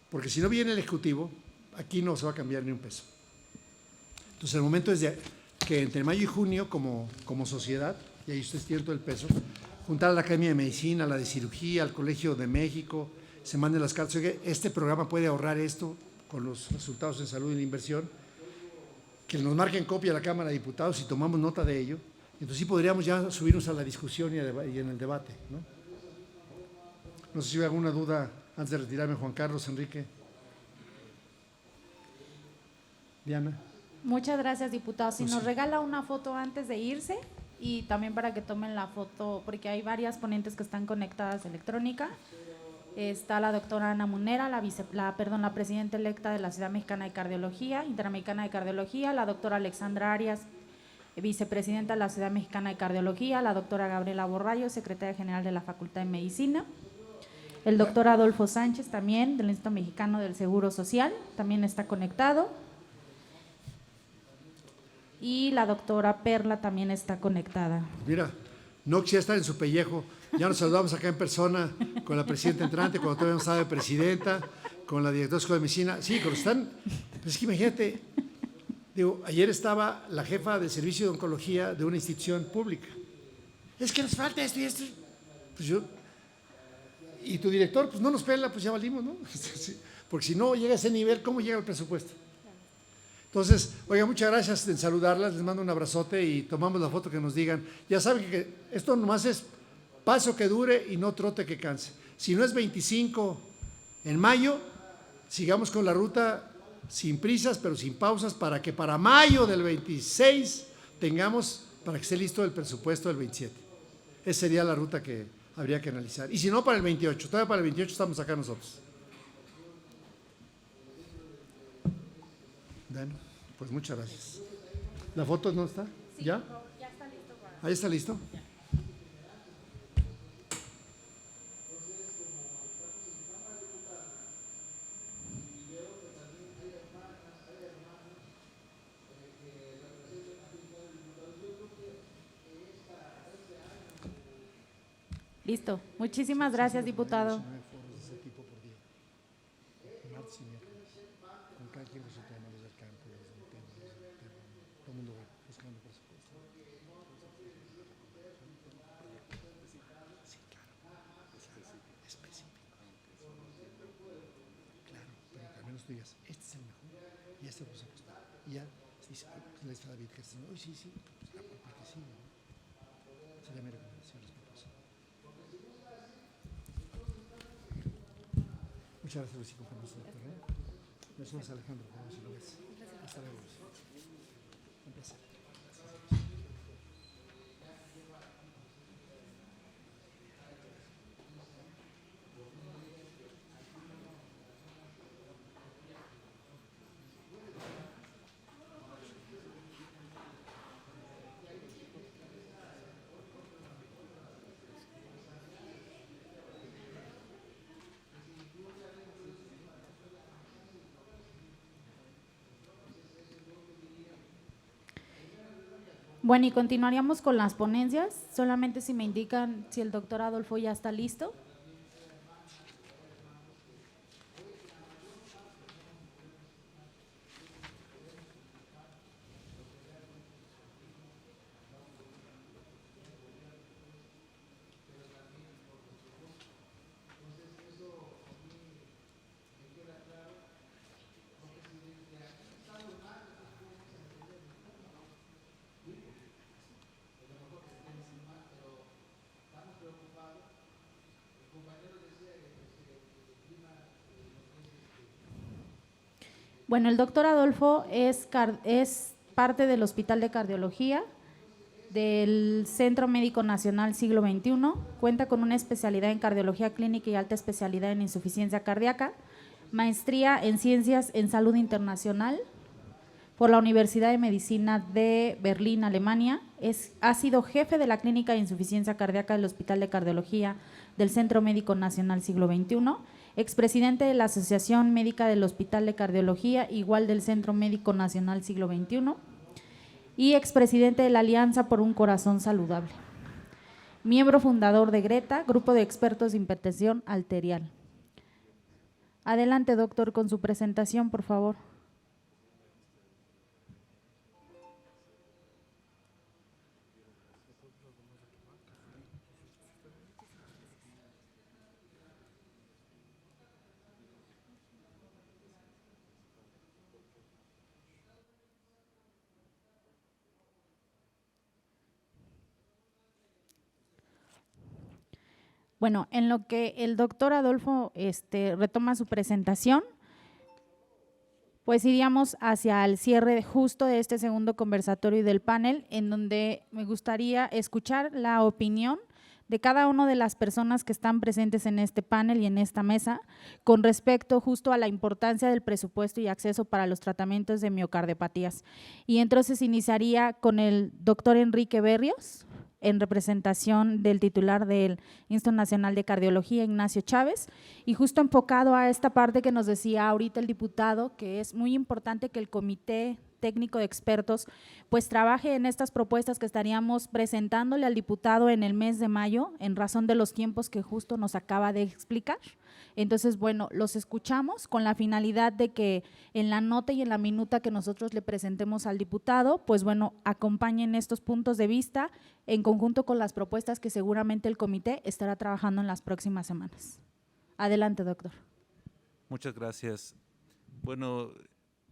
Porque si no viene el Ejecutivo, aquí no se va a cambiar ni un peso. Entonces el momento es que entre mayo y junio, como sociedad, y ahí ustedes tienen todo el peso, juntar a la Academia de Medicina, a la de Cirugía, al Colegio de México, se manden las cartas, oye, este programa puede ahorrar esto con los resultados en salud y la inversión, que nos marquen copia a la Cámara de Diputados y tomamos nota de ello. Entonces sí podríamos ya subirnos a la discusión y en el debate, ¿no? No sé si hay alguna duda antes de retirarme, Juan Carlos, Enrique. Diana. Muchas gracias, diputado. Si nos regala una foto antes de irse y también para que tomen la foto, porque hay varias ponentes que están conectadas electrónica. Está la doctora Ana Munera, la presidenta electa de la Sociedad Mexicana de Cardiología, Interamericana de Cardiología, la doctora Alexandra Arias, vicepresidenta de la Sociedad Mexicana de Cardiología, la doctora Gabriela Borrallo, secretaria general de la Facultad de Medicina, el doctor Adolfo Sánchez también, del Instituto Mexicano del Seguro Social, también está conectado, y la doctora Perla también está conectada. Mira, no quisiera estar en su pellejo. Ya nos saludamos acá en persona con la presidenta entrante, cuando todavía no estaba de presidenta, con la directora de Escuela de Medicina. Sí, cuando están, pues es que imagínate, digo, ayer estaba la jefa de servicio de oncología de una institución pública. Es que nos falta esto y esto. Pues yo, y tu director, pues no nos pela, pues ya valimos, ¿no? Porque si no llega a ese nivel, ¿cómo llega el presupuesto? Entonces, oiga, muchas gracias en saludarlas, les mando un abrazote y tomamos la foto que nos digan. Ya saben que esto nomás es paso que dure y no trote que canse. Si no es 25 en mayo, sigamos con la ruta sin prisas, pero sin pausas, para que para mayo del 26 tengamos, para que esté listo el presupuesto del 27. Esa sería la ruta que habría que analizar. Y si no, para el 28. Todavía para el 28 estamos acá nosotros. Bueno, pues muchas gracias. ¿La foto no está? Sí, ¿Ya? Ya está listo. ¿Ahí está listo? Listo. Muchísimas gracias, diputado. Digas, este es el mejor, y este pues apostar. Y ya, dice, le está David Gerson, hoy sí, sí, pues la porque sí, ¿no? Sería mi recomendación, les propuso. Muchas gracias, Luis, y compañeros de la carrera. Gracias, Alejandro, por si lo ves. Hasta luego, Luis. Un placer. Bueno, y continuaríamos con las ponencias. Solamente si me indican si el doctor Adolfo ya está listo. Bueno, el doctor Adolfo es parte del Hospital de Cardiología del Centro Médico Nacional Siglo XXI, cuenta con una especialidad en cardiología clínica y alta especialidad en insuficiencia cardíaca, maestría en Ciencias en Salud Internacional por la Universidad de Medicina de Berlín, Alemania. Ha sido jefe de la Clínica de Insuficiencia Cardíaca del Hospital de Cardiología del Centro Médico Nacional Siglo XXI, expresidente de la Asociación Médica del Hospital de Cardiología, igual del Centro Médico Nacional Siglo XXI, y expresidente de la Alianza por un Corazón Saludable. Miembro fundador de GRETA, Grupo de Expertos de Hipertensión Arterial. Adelante, doctor, con su presentación, por favor. Bueno, en lo que el doctor Adolfo retoma su presentación, pues iríamos hacia el cierre justo de este segundo conversatorio y del panel, en donde me gustaría escuchar la opinión de cada una de las personas que están presentes en este panel y en esta mesa con respecto justo a la importancia del presupuesto y acceso para los tratamientos de miocardiopatías. Y entonces iniciaría con el doctor Enrique Berrios, en representación del titular del Instituto Nacional de Cardiología, Ignacio Chávez, y justo enfocado a esta parte que nos decía ahorita el diputado, que es muy importante que el comité técnico de expertos pues trabaje en estas propuestas que estaríamos presentándole al diputado en el mes de mayo, en razón de los tiempos que justo nos acaba de explicar. Entonces, bueno, los escuchamos con la finalidad de que en la nota y en la minuta que nosotros le presentemos al diputado, pues bueno, acompañen estos puntos de vista en conjunto con las propuestas que seguramente el comité estará trabajando en las próximas semanas. Adelante, doctor. Muchas gracias. Bueno,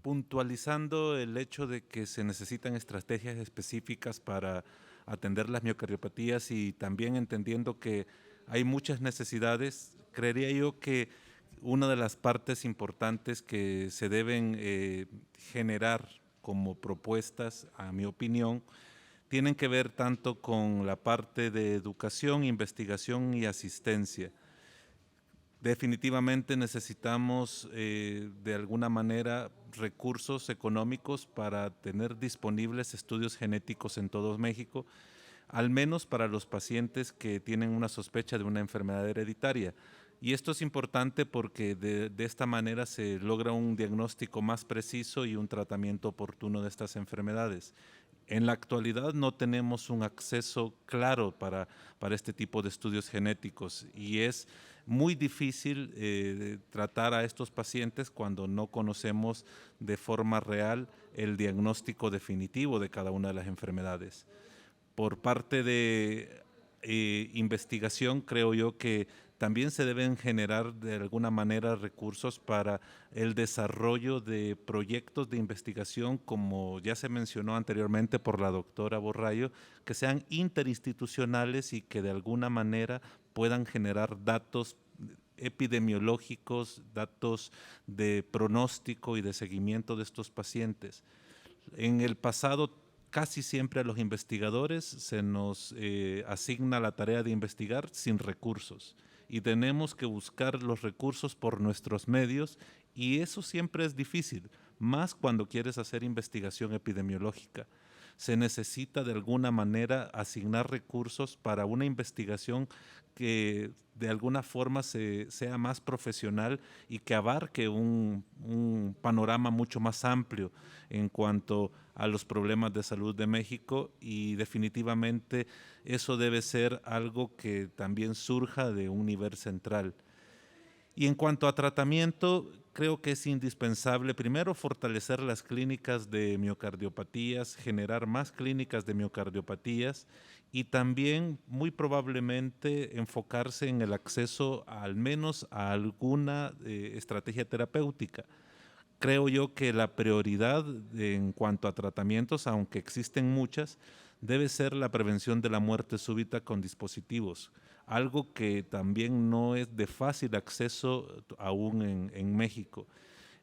puntualizando el hecho de que se necesitan estrategias específicas para atender las miocardiopatías y también entendiendo que hay muchas necesidades, creería yo que una de las partes importantes que se deben generar como propuestas, a mi opinión, tienen que ver tanto con la parte de educación, investigación y asistencia. Definitivamente necesitamos de alguna manera recursos económicos para tener disponibles estudios genéticos en todo México, al menos para los pacientes que tienen una sospecha de una enfermedad hereditaria. Y esto es importante porque de esta manera se logra un diagnóstico más preciso y un tratamiento oportuno de estas enfermedades. En la actualidad no tenemos un acceso claro para este tipo de estudios genéticos y es muy difícil tratar a estos pacientes cuando no conocemos de forma real el diagnóstico definitivo de cada una de las enfermedades. Por parte de investigación, creo yo que también se deben generar de alguna manera recursos para el desarrollo de proyectos de investigación, como ya se mencionó anteriormente por la doctora Borrallo, que sean interinstitucionales y que de alguna manera puedan generar datos epidemiológicos, datos de pronóstico y de seguimiento de estos pacientes. En el pasado, casi siempre a los investigadores se nos asigna la tarea de investigar sin recursos y tenemos que buscar los recursos por nuestros medios y eso siempre es difícil, más cuando quieres hacer investigación epidemiológica. Se necesita de alguna manera asignar recursos para una investigación que de alguna forma sea más profesional y que abarque un panorama mucho más amplio en cuanto a los problemas de salud de México y definitivamente eso debe ser algo que también surja de un nivel central. Y en cuanto a tratamiento, creo que es indispensable primero fortalecer las clínicas de miocardiopatías, generar más clínicas de miocardiopatías y también muy probablemente enfocarse en el acceso al menos a alguna estrategia terapéutica. Creo yo que la prioridad en cuanto a tratamientos, aunque existen muchas, debe ser la prevención de la muerte súbita con dispositivos, algo que también no es de fácil acceso aún en México.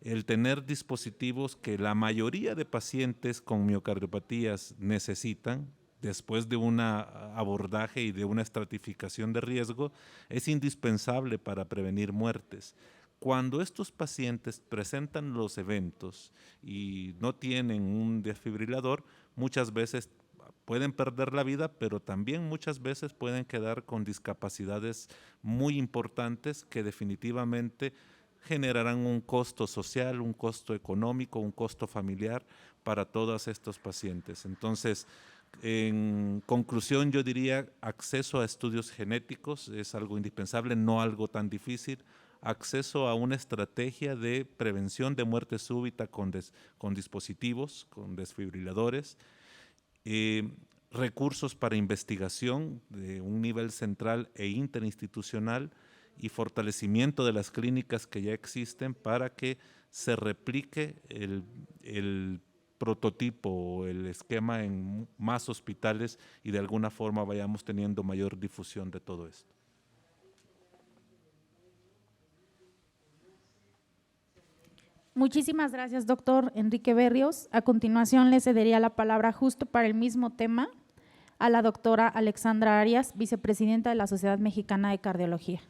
El tener dispositivos que la mayoría de pacientes con miocardiopatías necesitan, después de un abordaje y de una estratificación de riesgo, es indispensable para prevenir muertes. Cuando estos pacientes presentan los eventos y no tienen un desfibrilador, muchas veces pueden perder la vida, pero también muchas veces pueden quedar con discapacidades muy importantes que definitivamente generarán un costo social, un costo económico, un costo familiar para todos estos pacientes. Entonces, en conclusión, yo diría acceso a estudios genéticos es algo indispensable, no algo tan difícil. Acceso a una estrategia de prevención de muerte súbita con dispositivos, con desfibriladores, recursos para investigación de un nivel central e interinstitucional y fortalecimiento de las clínicas que ya existen para que se replique el prototipo o el esquema en más hospitales y de alguna forma vayamos teniendo mayor difusión de todo esto. Muchísimas gracias, doctor Enrique Berrios. A continuación, le cedería la palabra justo para el mismo tema a la doctora Alexandra Arias, vicepresidenta de la Sociedad Mexicana de Cardiología.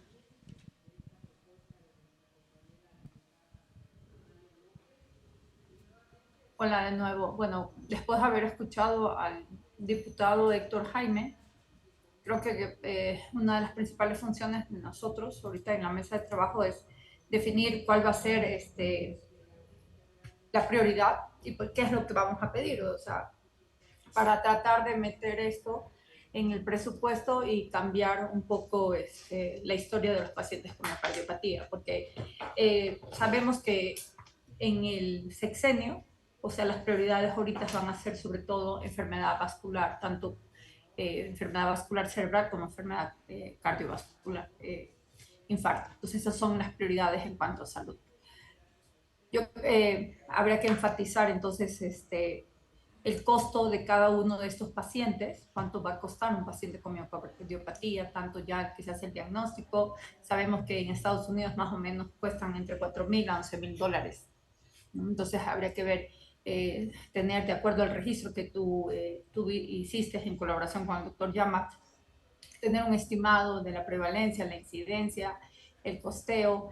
Hola de nuevo. Bueno, después de haber escuchado al diputado Héctor Jaime, creo que una de las principales funciones de nosotros ahorita en la mesa de trabajo es definir cuál va a ser la prioridad y pues, qué es lo que vamos a pedir, o sea, para tratar de meter esto en el presupuesto y cambiar un poco la historia de los pacientes con cardiopatía, porque sabemos que en el sexenio, o sea, las prioridades ahorita van a ser sobre todo enfermedad vascular, tanto enfermedad vascular cerebral como enfermedad cardiovascular, infarto. Entonces, esas son las prioridades en cuanto a salud. Habría que enfatizar entonces el costo de cada uno de estos pacientes, cuánto va a costar un paciente con miocardiopatía, tanto ya que se hace el diagnóstico. Sabemos que en Estados Unidos más o menos cuestan entre $4,000 a $11,000, ¿no? Entonces habría que ver, tener de acuerdo al registro que tú hiciste en colaboración con el doctor Yamat, tener un estimado de la prevalencia, la incidencia, el costeo,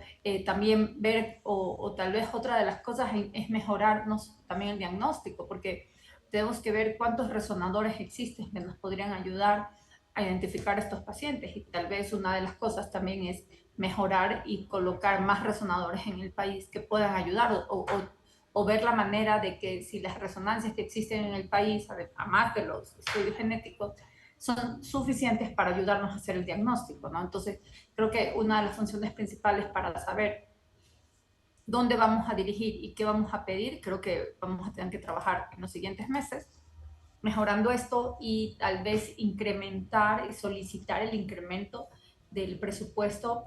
también ver, o tal vez otra de las cosas es mejorarnos también el diagnóstico, porque tenemos que ver cuántos resonadores existen que nos podrían ayudar a identificar a estos pacientes, y tal vez una de las cosas también es mejorar y colocar más resonadores en el país que puedan ayudar, o ver la manera de que si las resonancias que existen en el país, además de los estudios genéticos, son suficientes para ayudarnos a hacer el diagnóstico, ¿no? Entonces, creo que una de las funciones principales para saber dónde vamos a dirigir y qué vamos a pedir, creo que vamos a tener que trabajar en los siguientes meses, mejorando esto y tal vez incrementar y solicitar el incremento del presupuesto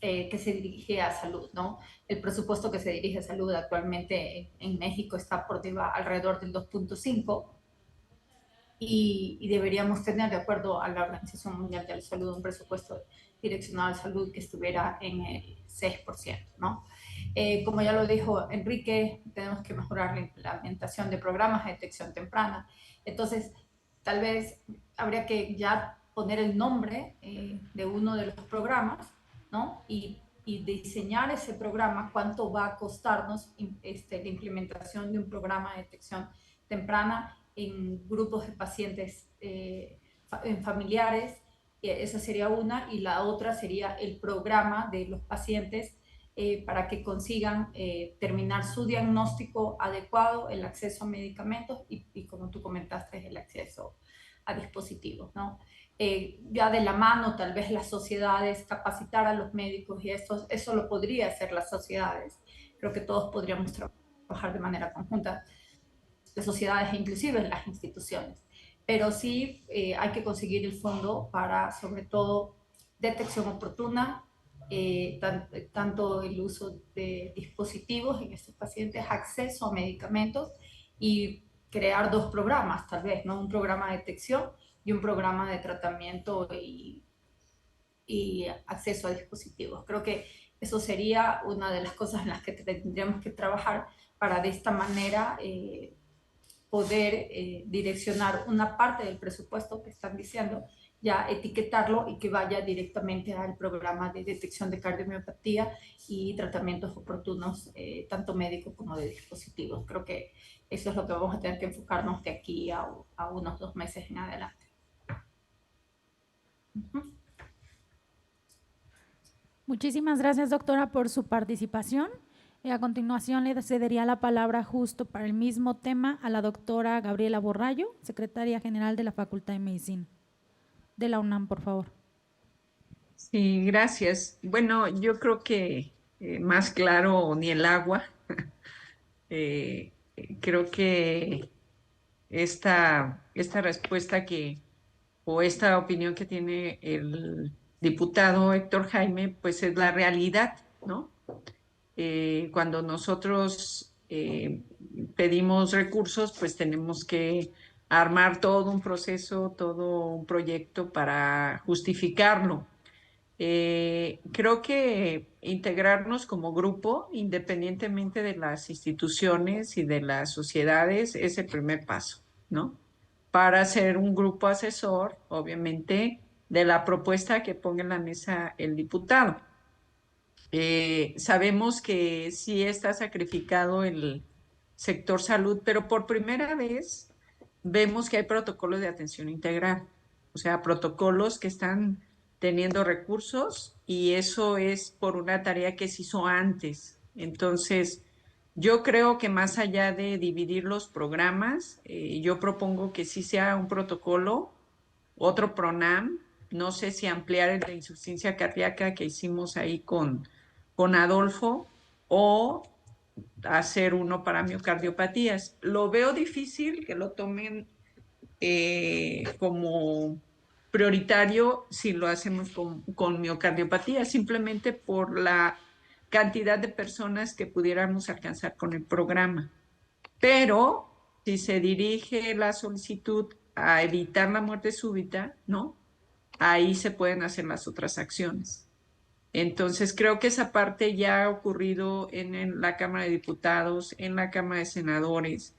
que se dirige a salud, ¿no? El presupuesto que se dirige a salud actualmente en México está por alrededor del 2.5, y deberíamos tener, de acuerdo a la Organización Mundial de la Salud, un presupuesto direccionado a salud que estuviera en el 6%, ¿no? Como ya lo dijo Enrique, tenemos que mejorar la implementación de programas de detección temprana. Entonces, tal vez habría que ya poner el nombre de uno de los programas, ¿no? Y diseñar ese programa, cuánto va a costarnos la implementación de un programa de detección temprana en grupos de pacientes en familiares. Esa sería una, y la otra sería el programa de los pacientes para que consigan terminar su diagnóstico adecuado, el acceso a medicamentos y como tú comentaste, el acceso a dispositivos, ¿no? Ya de la mano, tal vez las sociedades, capacitar a los médicos, y eso lo podría hacer las sociedades. Creo que todos podríamos trabajar de manera conjunta, las sociedades e inclusive las instituciones. Pero sí hay que conseguir el fondo para, sobre todo, detección oportuna, tanto el uso de dispositivos en estos pacientes, acceso a medicamentos, y crear dos programas, tal vez, ¿no? Un programa de detección y un programa de tratamiento y acceso a dispositivos. Creo que eso sería una de las cosas en las que tendríamos que trabajar para de esta manera poder direccionar una parte del presupuesto que están diciendo, ya etiquetarlo y que vaya directamente al programa de detección de cardiomiopatía y tratamientos oportunos, tanto médicos como de dispositivos. Creo que eso es lo que vamos a tener que enfocarnos de aquí a unos 2 meses en adelante. Muchísimas gracias, doctora, por su participación. Y a continuación le cedería la palabra justo para el mismo tema a la doctora Gabriela Borrallo, secretaria general de la Facultad de Medicina de la UNAM, por favor. Sí, gracias. Bueno, yo creo que más claro ni el agua. Creo que esta respuesta o esta opinión que tiene el diputado Héctor Jaime, pues es la realidad, ¿no? Cuando nosotros pedimos recursos, pues tenemos que armar todo un proceso, todo un proyecto para justificarlo. Creo que integrarnos como grupo, independientemente de las instituciones y de las sociedades, es el primer paso, ¿no? Para ser un grupo asesor, obviamente, de la propuesta que ponga en la mesa el diputado. Sabemos que sí está sacrificado el sector salud, pero por primera vez vemos que hay protocolos de atención integral, o sea, protocolos que están teniendo recursos y eso es por una tarea que se hizo antes. Entonces, yo creo que más allá de dividir los programas, yo propongo que sí sea un protocolo, otro PRONAM, no sé si ampliar el de insuficiencia cardíaca que hicimos ahí con Adolfo o hacer uno para miocardiopatías. Lo veo difícil que lo tomen como prioritario si lo hacemos con miocardiopatías, simplemente por la cantidad de personas que pudiéramos alcanzar con el programa. Pero si se dirige la solicitud a evitar la muerte súbita, ¿no? Ahí se pueden hacer las otras acciones. Entonces, creo que esa parte ya ha ocurrido en la Cámara de Diputados, en la Cámara de Senadores,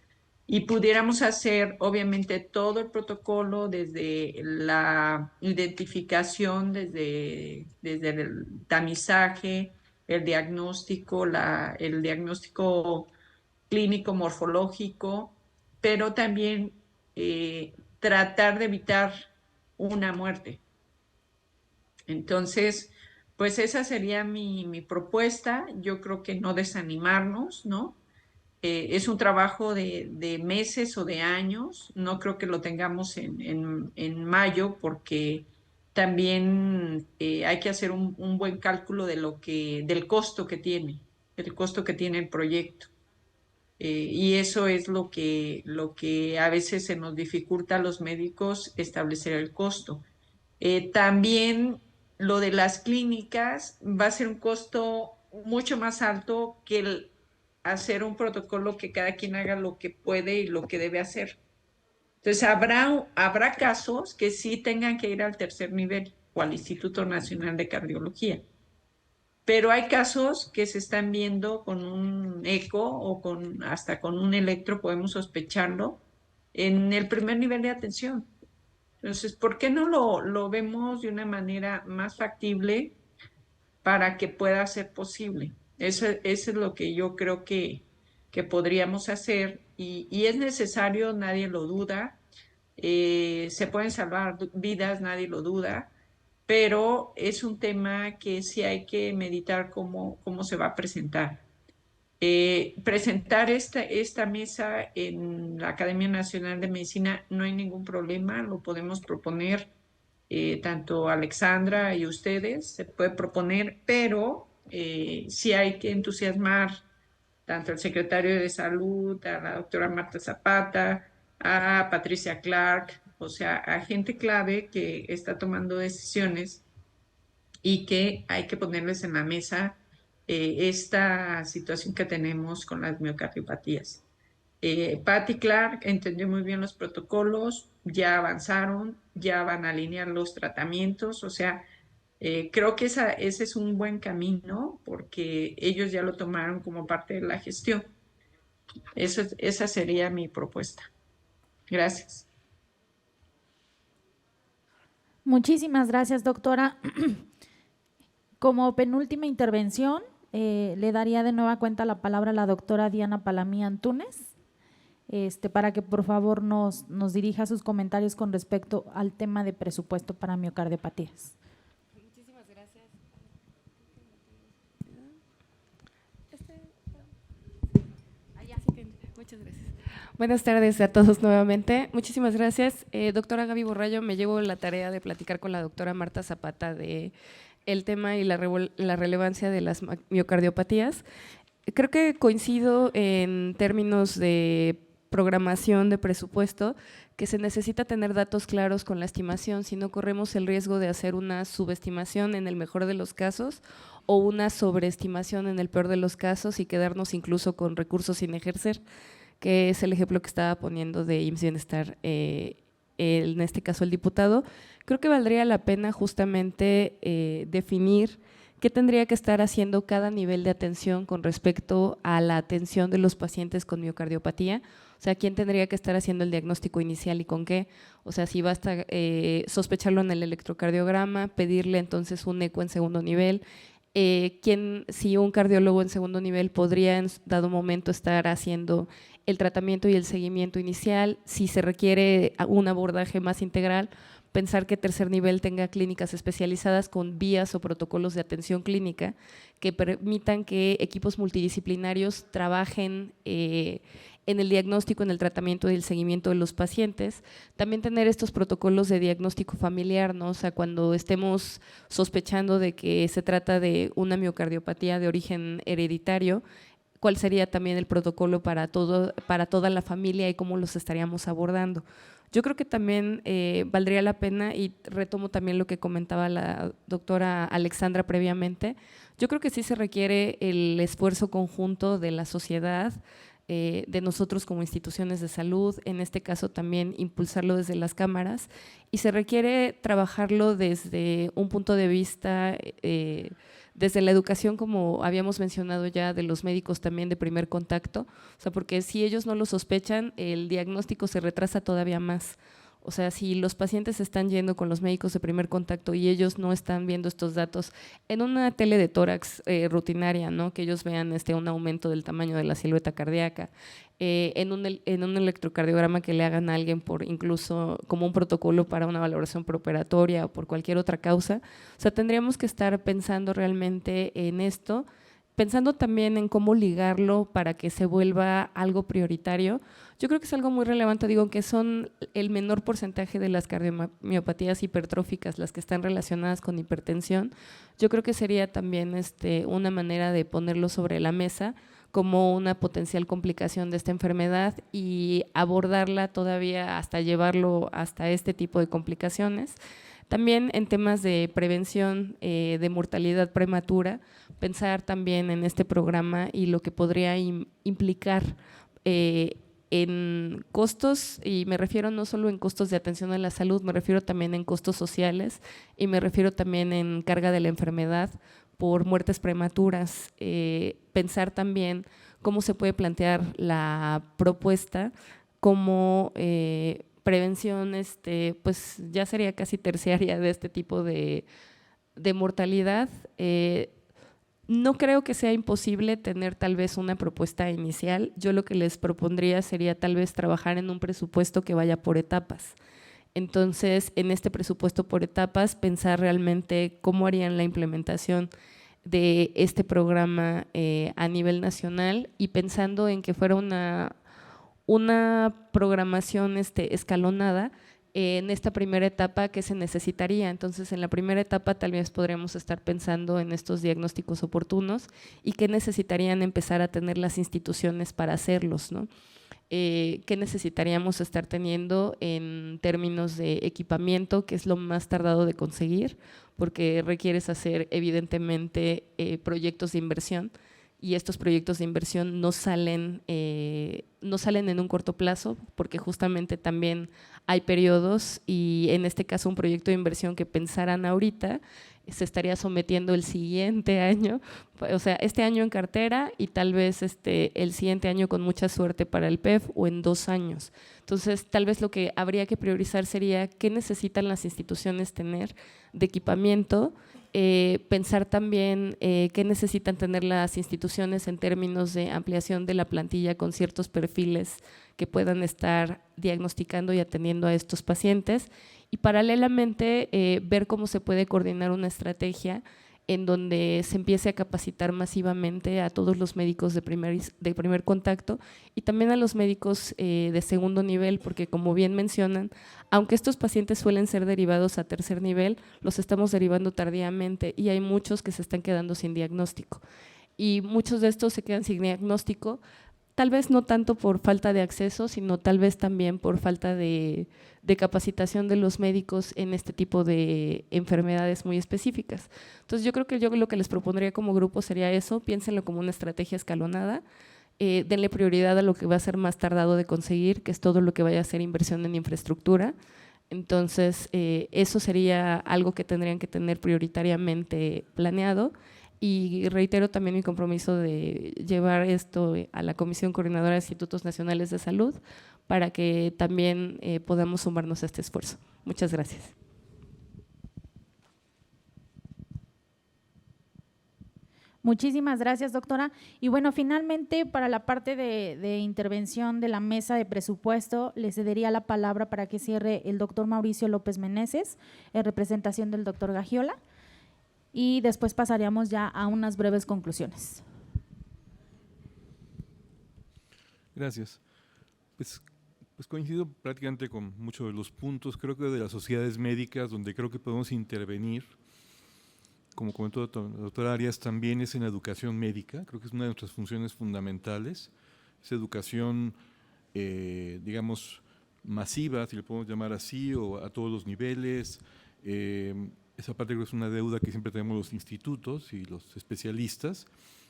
y pudiéramos hacer, obviamente, todo el protocolo desde la identificación, desde el tamizaje, el diagnóstico clínico morfológico, pero también tratar de evitar una muerte. Entonces, pues esa sería mi propuesta. Yo creo que no desanimarnos, ¿no? Es un trabajo de meses o de años. No creo que lo tengamos en mayo porque también hay que hacer un buen cálculo del costo que tiene, el proyecto. Y eso es lo que a veces se nos dificulta a los médicos establecer el costo. También lo de las clínicas va a ser un costo mucho más alto que el hacer un protocolo que cada quien haga lo que puede y lo que debe hacer. Entonces, habrá casos que sí tengan que ir al tercer nivel o al Instituto Nacional de Cardiología. Pero hay casos que se están viendo con un eco o hasta con un electro, podemos sospecharlo, en el primer nivel de atención. Entonces, ¿por qué no lo vemos de una manera más factible para que pueda ser posible? Eso es lo que yo creo que podríamos hacer y es necesario, nadie lo duda. Se pueden salvar vidas, nadie lo duda, pero es un tema que sí hay que meditar cómo se va a presentar. Presentar esta mesa en la Academia Nacional de Medicina no hay ningún problema, lo podemos proponer tanto Alexandra y ustedes, se puede proponer, pero sí hay que entusiasmar tanto al secretario de Salud, a la doctora Marta Zapata, a Patricia Clark, o sea, a gente clave que está tomando decisiones y que hay que ponerles en la mesa esta situación que tenemos con las miocardiopatías. Patty Clark entendió muy bien los protocolos, ya avanzaron, ya van a alinear los tratamientos, o sea, creo que ese es un buen camino porque ellos ya lo tomaron como parte de la gestión. Esa sería mi propuesta. Gracias. Muchísimas gracias, doctora. Como penúltima intervención, le daría de nueva cuenta la palabra a la doctora Diana Palamí Antúnez, para que por favor nos dirija sus comentarios con respecto al tema de presupuesto para miocardiopatías. Muchísimas gracias. Muchas gracias. Buenas tardes a todos nuevamente. Muchísimas gracias. Doctora Gaby Borrallo, me llevo la tarea de platicar con la doctora Marta Zapata de el tema y la relevancia de las miocardiopatías. Creo que coincido en términos de programación de presupuesto, que se necesita tener datos claros con la estimación, si no corremos el riesgo de hacer una subestimación en el mejor de los casos o una sobreestimación en el peor de los casos y quedarnos incluso con recursos sin ejercer, que es el ejemplo que estaba poniendo de IMSS Bienestar, en este caso el diputado. creo que valdría la pena justamente definir qué tendría que estar haciendo cada nivel de atención con respecto a la atención de los pacientes con miocardiopatía. O sea, quién tendría que estar haciendo el diagnóstico inicial y con qué. O sea, si basta sospecharlo en el electrocardiograma, pedirle entonces un eco en segundo nivel. Si un cardiólogo en segundo nivel podría en dado momento estar haciendo el tratamiento y el seguimiento inicial, si se requiere un abordaje más integral, pensar que tercer nivel tenga clínicas especializadas con vías o protocolos de atención clínica que permitan que equipos multidisciplinarios trabajen en el diagnóstico, en el tratamiento y el seguimiento de los pacientes. También tener estos protocolos de diagnóstico familiar, ¿no? O sea, cuando estemos sospechando de que se trata de una miocardiopatía de origen hereditario, ¿cuál sería también el protocolo para toda la familia y cómo los estaríamos abordando? Yo creo que también valdría la pena, y retomo también lo que comentaba la doctora Alexandra previamente, yo creo que sí se requiere el esfuerzo conjunto de la sociedad, de nosotros como instituciones de salud, en este caso también impulsarlo desde las cámaras, y se requiere trabajarlo desde un punto de vista, desde la educación, como habíamos mencionado ya, de los médicos también de primer contacto, o sea, porque si ellos no lo sospechan, el diagnóstico se retrasa todavía más. O sea, si los pacientes están yendo con los médicos de primer contacto y ellos no están viendo estos datos en una tele de tórax rutinaria, ¿no? Que ellos vean un aumento del tamaño de la silueta cardíaca, en un electrocardiograma que le hagan a alguien por incluso como un protocolo para una valoración preoperatoria o por cualquier otra causa. O sea, tendríamos que estar pensando realmente en esto, pensando también en cómo ligarlo para que se vuelva algo prioritario. Yo creo que es algo muy relevante, digo, que son el menor porcentaje de las cardiomiopatías hipertróficas las que están relacionadas con hipertensión. Yo creo que sería también una manera de ponerlo sobre la mesa como una potencial complicación de esta enfermedad y abordarla todavía hasta llevarlo hasta este tipo de complicaciones. También en temas de prevención de mortalidad prematura, pensar también en este programa y lo que podría implicar en costos, y me refiero no solo en costos de atención a la salud, me refiero también en costos sociales y me refiero también en carga de la enfermedad por muertes prematuras. Pensar también cómo se puede plantear la propuesta como prevención, pues ya sería casi terciaria de este tipo de mortalidad. No creo que sea imposible tener tal vez una propuesta inicial. Yo lo que les propondría sería tal vez trabajar en un presupuesto que vaya por etapas. Entonces, en este presupuesto por etapas, pensar realmente cómo harían la implementación de este programa a nivel nacional, y pensando en que fuera una programación escalonada en esta primera etapa que se necesitaría. Entonces, en la primera etapa tal vez podríamos estar pensando en estos diagnósticos oportunos y qué necesitarían empezar a tener las instituciones para hacerlos, ¿no? ¿Qué necesitaríamos estar teniendo en términos de equipamiento, que es lo más tardado de conseguir, porque requieres hacer evidentemente proyectos de inversión, y estos proyectos de inversión no salen en un corto plazo, porque justamente también hay periodos, y en este caso un proyecto de inversión que pensaran ahorita se estaría sometiendo el siguiente año, o sea, este año en cartera y tal vez el siguiente año con mucha suerte para el PEF, o en 2 años. Entonces, tal vez lo que habría que priorizar sería qué necesitan las instituciones tener de equipamiento, pensar también qué necesitan tener las instituciones en términos de ampliación de la plantilla con ciertos perfiles que puedan estar diagnosticando y atendiendo a estos pacientes, y paralelamente ver cómo se puede coordinar una estrategia en donde se empiece a capacitar masivamente a todos los médicos de primer contacto y también a los médicos de segundo nivel, porque como bien mencionan, aunque estos pacientes suelen ser derivados a tercer nivel, los estamos derivando tardíamente y hay muchos que se están quedando sin diagnóstico, y muchos de estos se quedan sin diagnóstico, tal vez no tanto por falta de acceso, sino tal vez también por falta de capacitación de los médicos en este tipo de enfermedades muy específicas. Entonces, yo creo que lo que les propondría como grupo sería eso: piénsenlo como una estrategia escalonada, denle prioridad a lo que va a ser más tardado de conseguir, que es todo lo que vaya a ser inversión en infraestructura, Entonces, eso sería algo que tendrían que tener prioritariamente planeado. Y reitero también mi compromiso de llevar esto a la Comisión Coordinadora de Institutos Nacionales de Salud para que también podamos sumarnos a este esfuerzo. Muchas gracias. Muchísimas gracias, doctora. Y bueno, finalmente, para la parte de intervención de la mesa de presupuesto, le cedería la palabra para que cierre el doctor Mauricio López Meneses, en representación del doctor Gagiola, y después pasaríamos ya a unas breves conclusiones. Gracias. Pues coincido prácticamente con muchos de los puntos, creo que de las sociedades médicas, donde creo que podemos intervenir, como comentó la doctora Arias, también es en la educación médica, creo que es una de nuestras funciones fundamentales, esa educación, digamos, masiva, si le podemos llamar así, o a todos los niveles. Esa parte creo que es una deuda que siempre tenemos los institutos y los especialistas.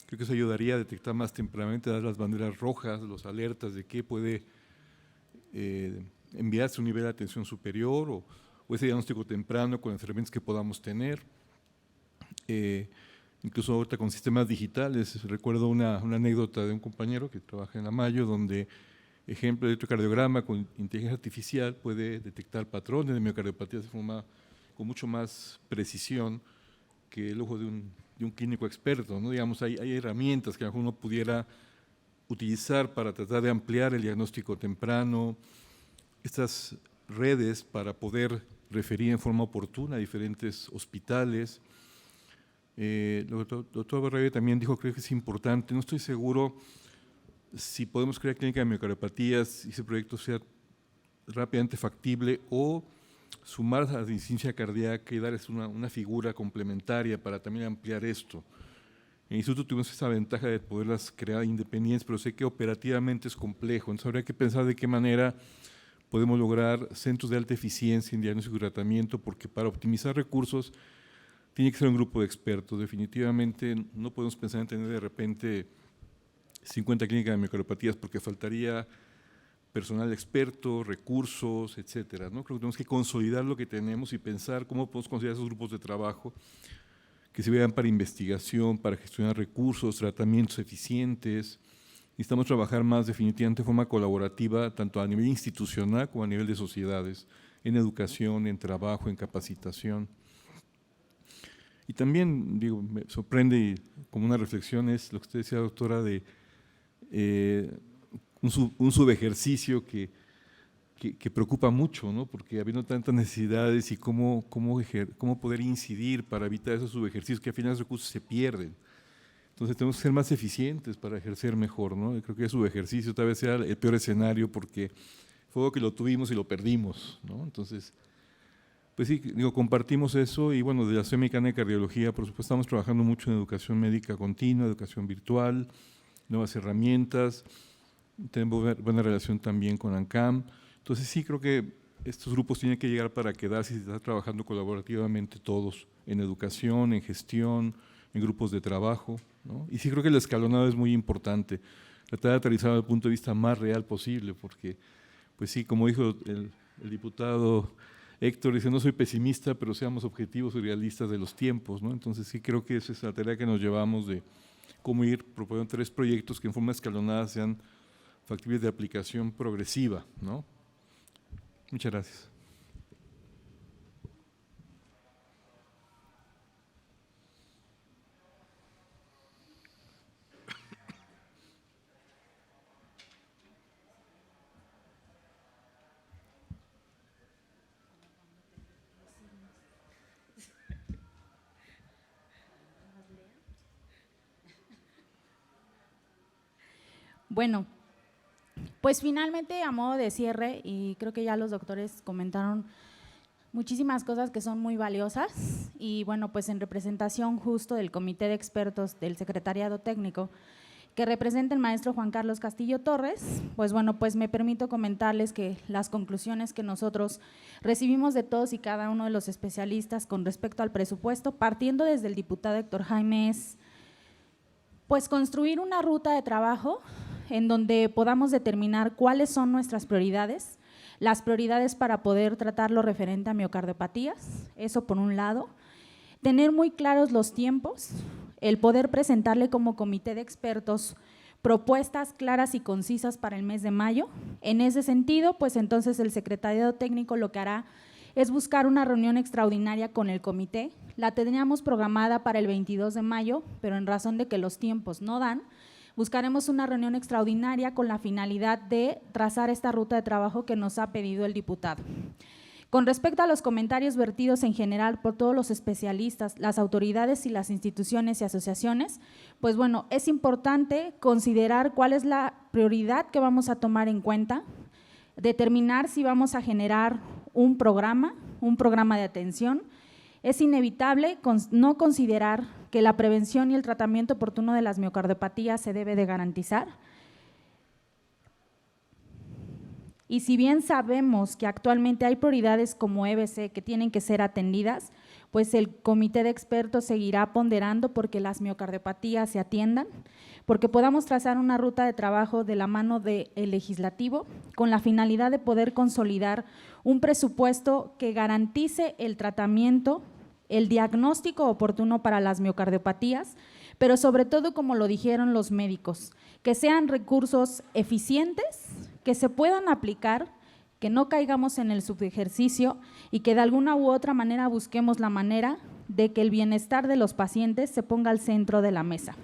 Creo que eso ayudaría a detectar más tempranamente, a dar las banderas rojas, los alertas de qué puede enviarse a un nivel de atención superior o ese diagnóstico temprano con las herramientas que podamos tener. Incluso ahorita con sistemas digitales, recuerdo una anécdota de un compañero que trabaja en la Mayo, donde ejemplo de electrocardiograma con inteligencia artificial puede detectar patrones de miocardiopatías de forma con mucho más precisión que el ojo de un clínico experto, ¿no? Digamos, hay herramientas que a lo mejor uno pudiera utilizar para tratar de ampliar el diagnóstico temprano, estas redes para poder referir en forma oportuna a diferentes hospitales. El doctor Barragán también dijo, creo que es importante, no estoy seguro si podemos crear clínica de miocardiopatías y ese proyecto sea rápidamente factible o sumar a la ciencia cardíaca y darles una figura complementaria para también ampliar esto. En el instituto tuvimos esa ventaja de poderlas crear independientes, pero sé que operativamente es complejo, entonces habría que pensar de qué manera podemos lograr centros de alta eficiencia en diagnóstico y tratamiento, porque para optimizar recursos tiene que ser un grupo de expertos. Definitivamente no podemos pensar en tener de repente 50 clínicas de miocardopatías porque faltaría personal experto, recursos, etcétera, ¿no? Creo que tenemos que consolidar lo que tenemos y pensar cómo podemos consolidar esos grupos de trabajo que se vean para investigación, para gestionar recursos, tratamientos eficientes. Necesitamos trabajar más definitivamente de forma colaborativa, tanto a nivel institucional como a nivel de sociedades, en educación, en trabajo, en capacitación. Y también, digo, me sorprende como una reflexión es lo que usted decía, doctora, de un subejercicio que preocupa mucho, ¿no? Porque habiendo tantas necesidades y cómo poder incidir para evitar esos subejercicios que al final los recursos se pierden. Entonces tenemos que ser más eficientes para ejercer mejor, ¿no? Yo creo que el subejercicio tal vez sea el peor escenario porque fue algo que lo tuvimos y lo perdimos, ¿no? Entonces, pues sí, digo, compartimos eso y bueno, de la Sociedad Mexicana de Cardiología, por supuesto, estamos trabajando mucho en educación médica continua, educación virtual, nuevas herramientas, tenemos buena relación también con ANCAM. Entonces sí, creo que estos grupos tienen que llegar para quedarse y estar trabajando colaborativamente todos en educación, en gestión, en grupos de trabajo, ¿no? Y sí creo que el escalonado es muy importante, tratar de aterrizar desde el punto de vista más real posible, porque pues sí, como dijo el diputado Héctor, dice, no soy pesimista, pero seamos objetivos y realistas de los tiempos, ¿no? Entonces sí creo que esa es la tarea que nos llevamos de cómo ir proponiendo 3 proyectos que en forma escalonada sean factibles de aplicación progresiva, ¿no? Muchas gracias. Bueno, pues finalmente a modo de cierre, y creo que ya los doctores comentaron muchísimas cosas que son muy valiosas y bueno, pues en representación justo del comité de expertos del secretariado técnico que representa el maestro Juan Carlos Castillo Torres, pues bueno, pues me permito comentarles que las conclusiones que nosotros recibimos de todos y cada uno de los especialistas con respecto al presupuesto, partiendo desde el diputado Héctor Jaime, es pues construir una ruta de trabajo en donde podamos determinar cuáles son nuestras prioridades, las prioridades para poder tratar lo referente a miocardiopatías, eso por un lado. Tener muy claros los tiempos, el poder presentarle como comité de expertos propuestas claras y concisas para el mes de mayo. En ese sentido, pues entonces el secretariado técnico lo que hará es buscar una reunión extraordinaria con el comité. La teníamos programada para el 22 de mayo, pero en razón de que los tiempos no dan, buscaremos una reunión extraordinaria con la finalidad de trazar esta ruta de trabajo que nos ha pedido el diputado. Con respecto a los comentarios vertidos en general por todos los especialistas, las autoridades y las instituciones y asociaciones, pues bueno, es importante considerar cuál es la prioridad que vamos a tomar en cuenta, determinar si vamos a generar un programa de atención. Es inevitable no considerar que la prevención y el tratamiento oportuno de las miocardiopatías se debe de garantizar. Y si bien sabemos que actualmente hay prioridades como EBC que tienen que ser atendidas, pues el comité de expertos seguirá ponderando porque las miocardiopatías se atiendan, porque podamos trazar una ruta de trabajo de la mano del legislativo con la finalidad de poder consolidar un presupuesto que garantice el tratamiento, el diagnóstico oportuno para las miocardiopatías, pero sobre todo, como lo dijeron los médicos, que sean recursos eficientes, que se puedan aplicar, que no caigamos en el subejercicio y que de alguna u otra manera busquemos la manera de que el bienestar de los pacientes se ponga al centro de la mesa.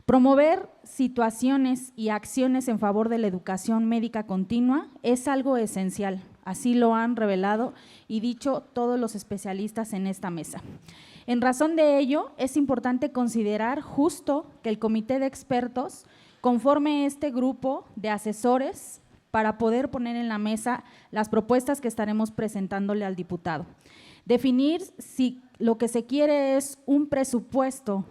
Promover situaciones y acciones en favor de la educación médica continua es algo esencial, así lo han revelado y dicho todos los especialistas en esta mesa. En razón de ello, es importante considerar justo que el comité de expertos conforme este grupo de asesores para poder poner en la mesa las propuestas que estaremos presentándole al diputado. Definir si lo que se quiere es un presupuesto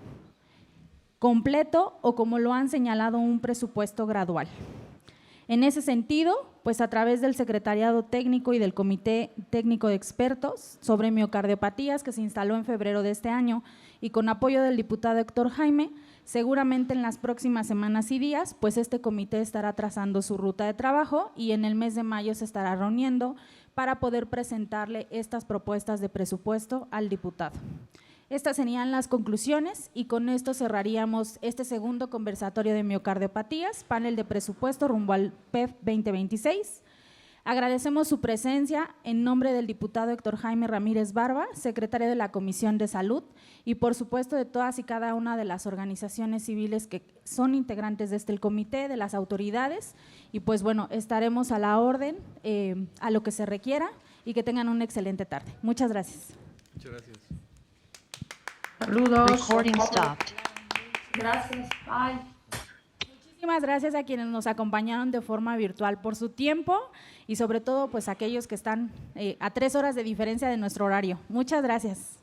completo o, como lo han señalado, un presupuesto gradual. En ese sentido, pues a través del secretariado técnico y del comité técnico de expertos sobre miocardiopatías que se instaló en febrero de este año y con apoyo del diputado Héctor Jaime, seguramente en las próximas semanas y días, pues este comité estará trazando su ruta de trabajo y en el mes de mayo se estará reuniendo para poder presentarle estas propuestas de presupuesto al diputado. Estas serían las conclusiones y con esto cerraríamos este segundo conversatorio de miocardiopatías, panel de presupuesto rumbo al PEF 2026. Agradecemos su presencia en nombre del diputado Héctor Jaime Ramírez Barba, secretario de la Comisión de Salud, y por supuesto de todas y cada una de las organizaciones civiles que son integrantes de este comité, de las autoridades, y pues bueno, estaremos a la orden, a lo que se requiera, y que tengan una excelente tarde. Muchas gracias. Muchas gracias. Saludos. Gracias. Bye. Muchísimas gracias a quienes nos acompañaron de forma virtual por su tiempo y sobre todo pues aquellos que están a 3 horas de diferencia de nuestro horario. Muchas gracias.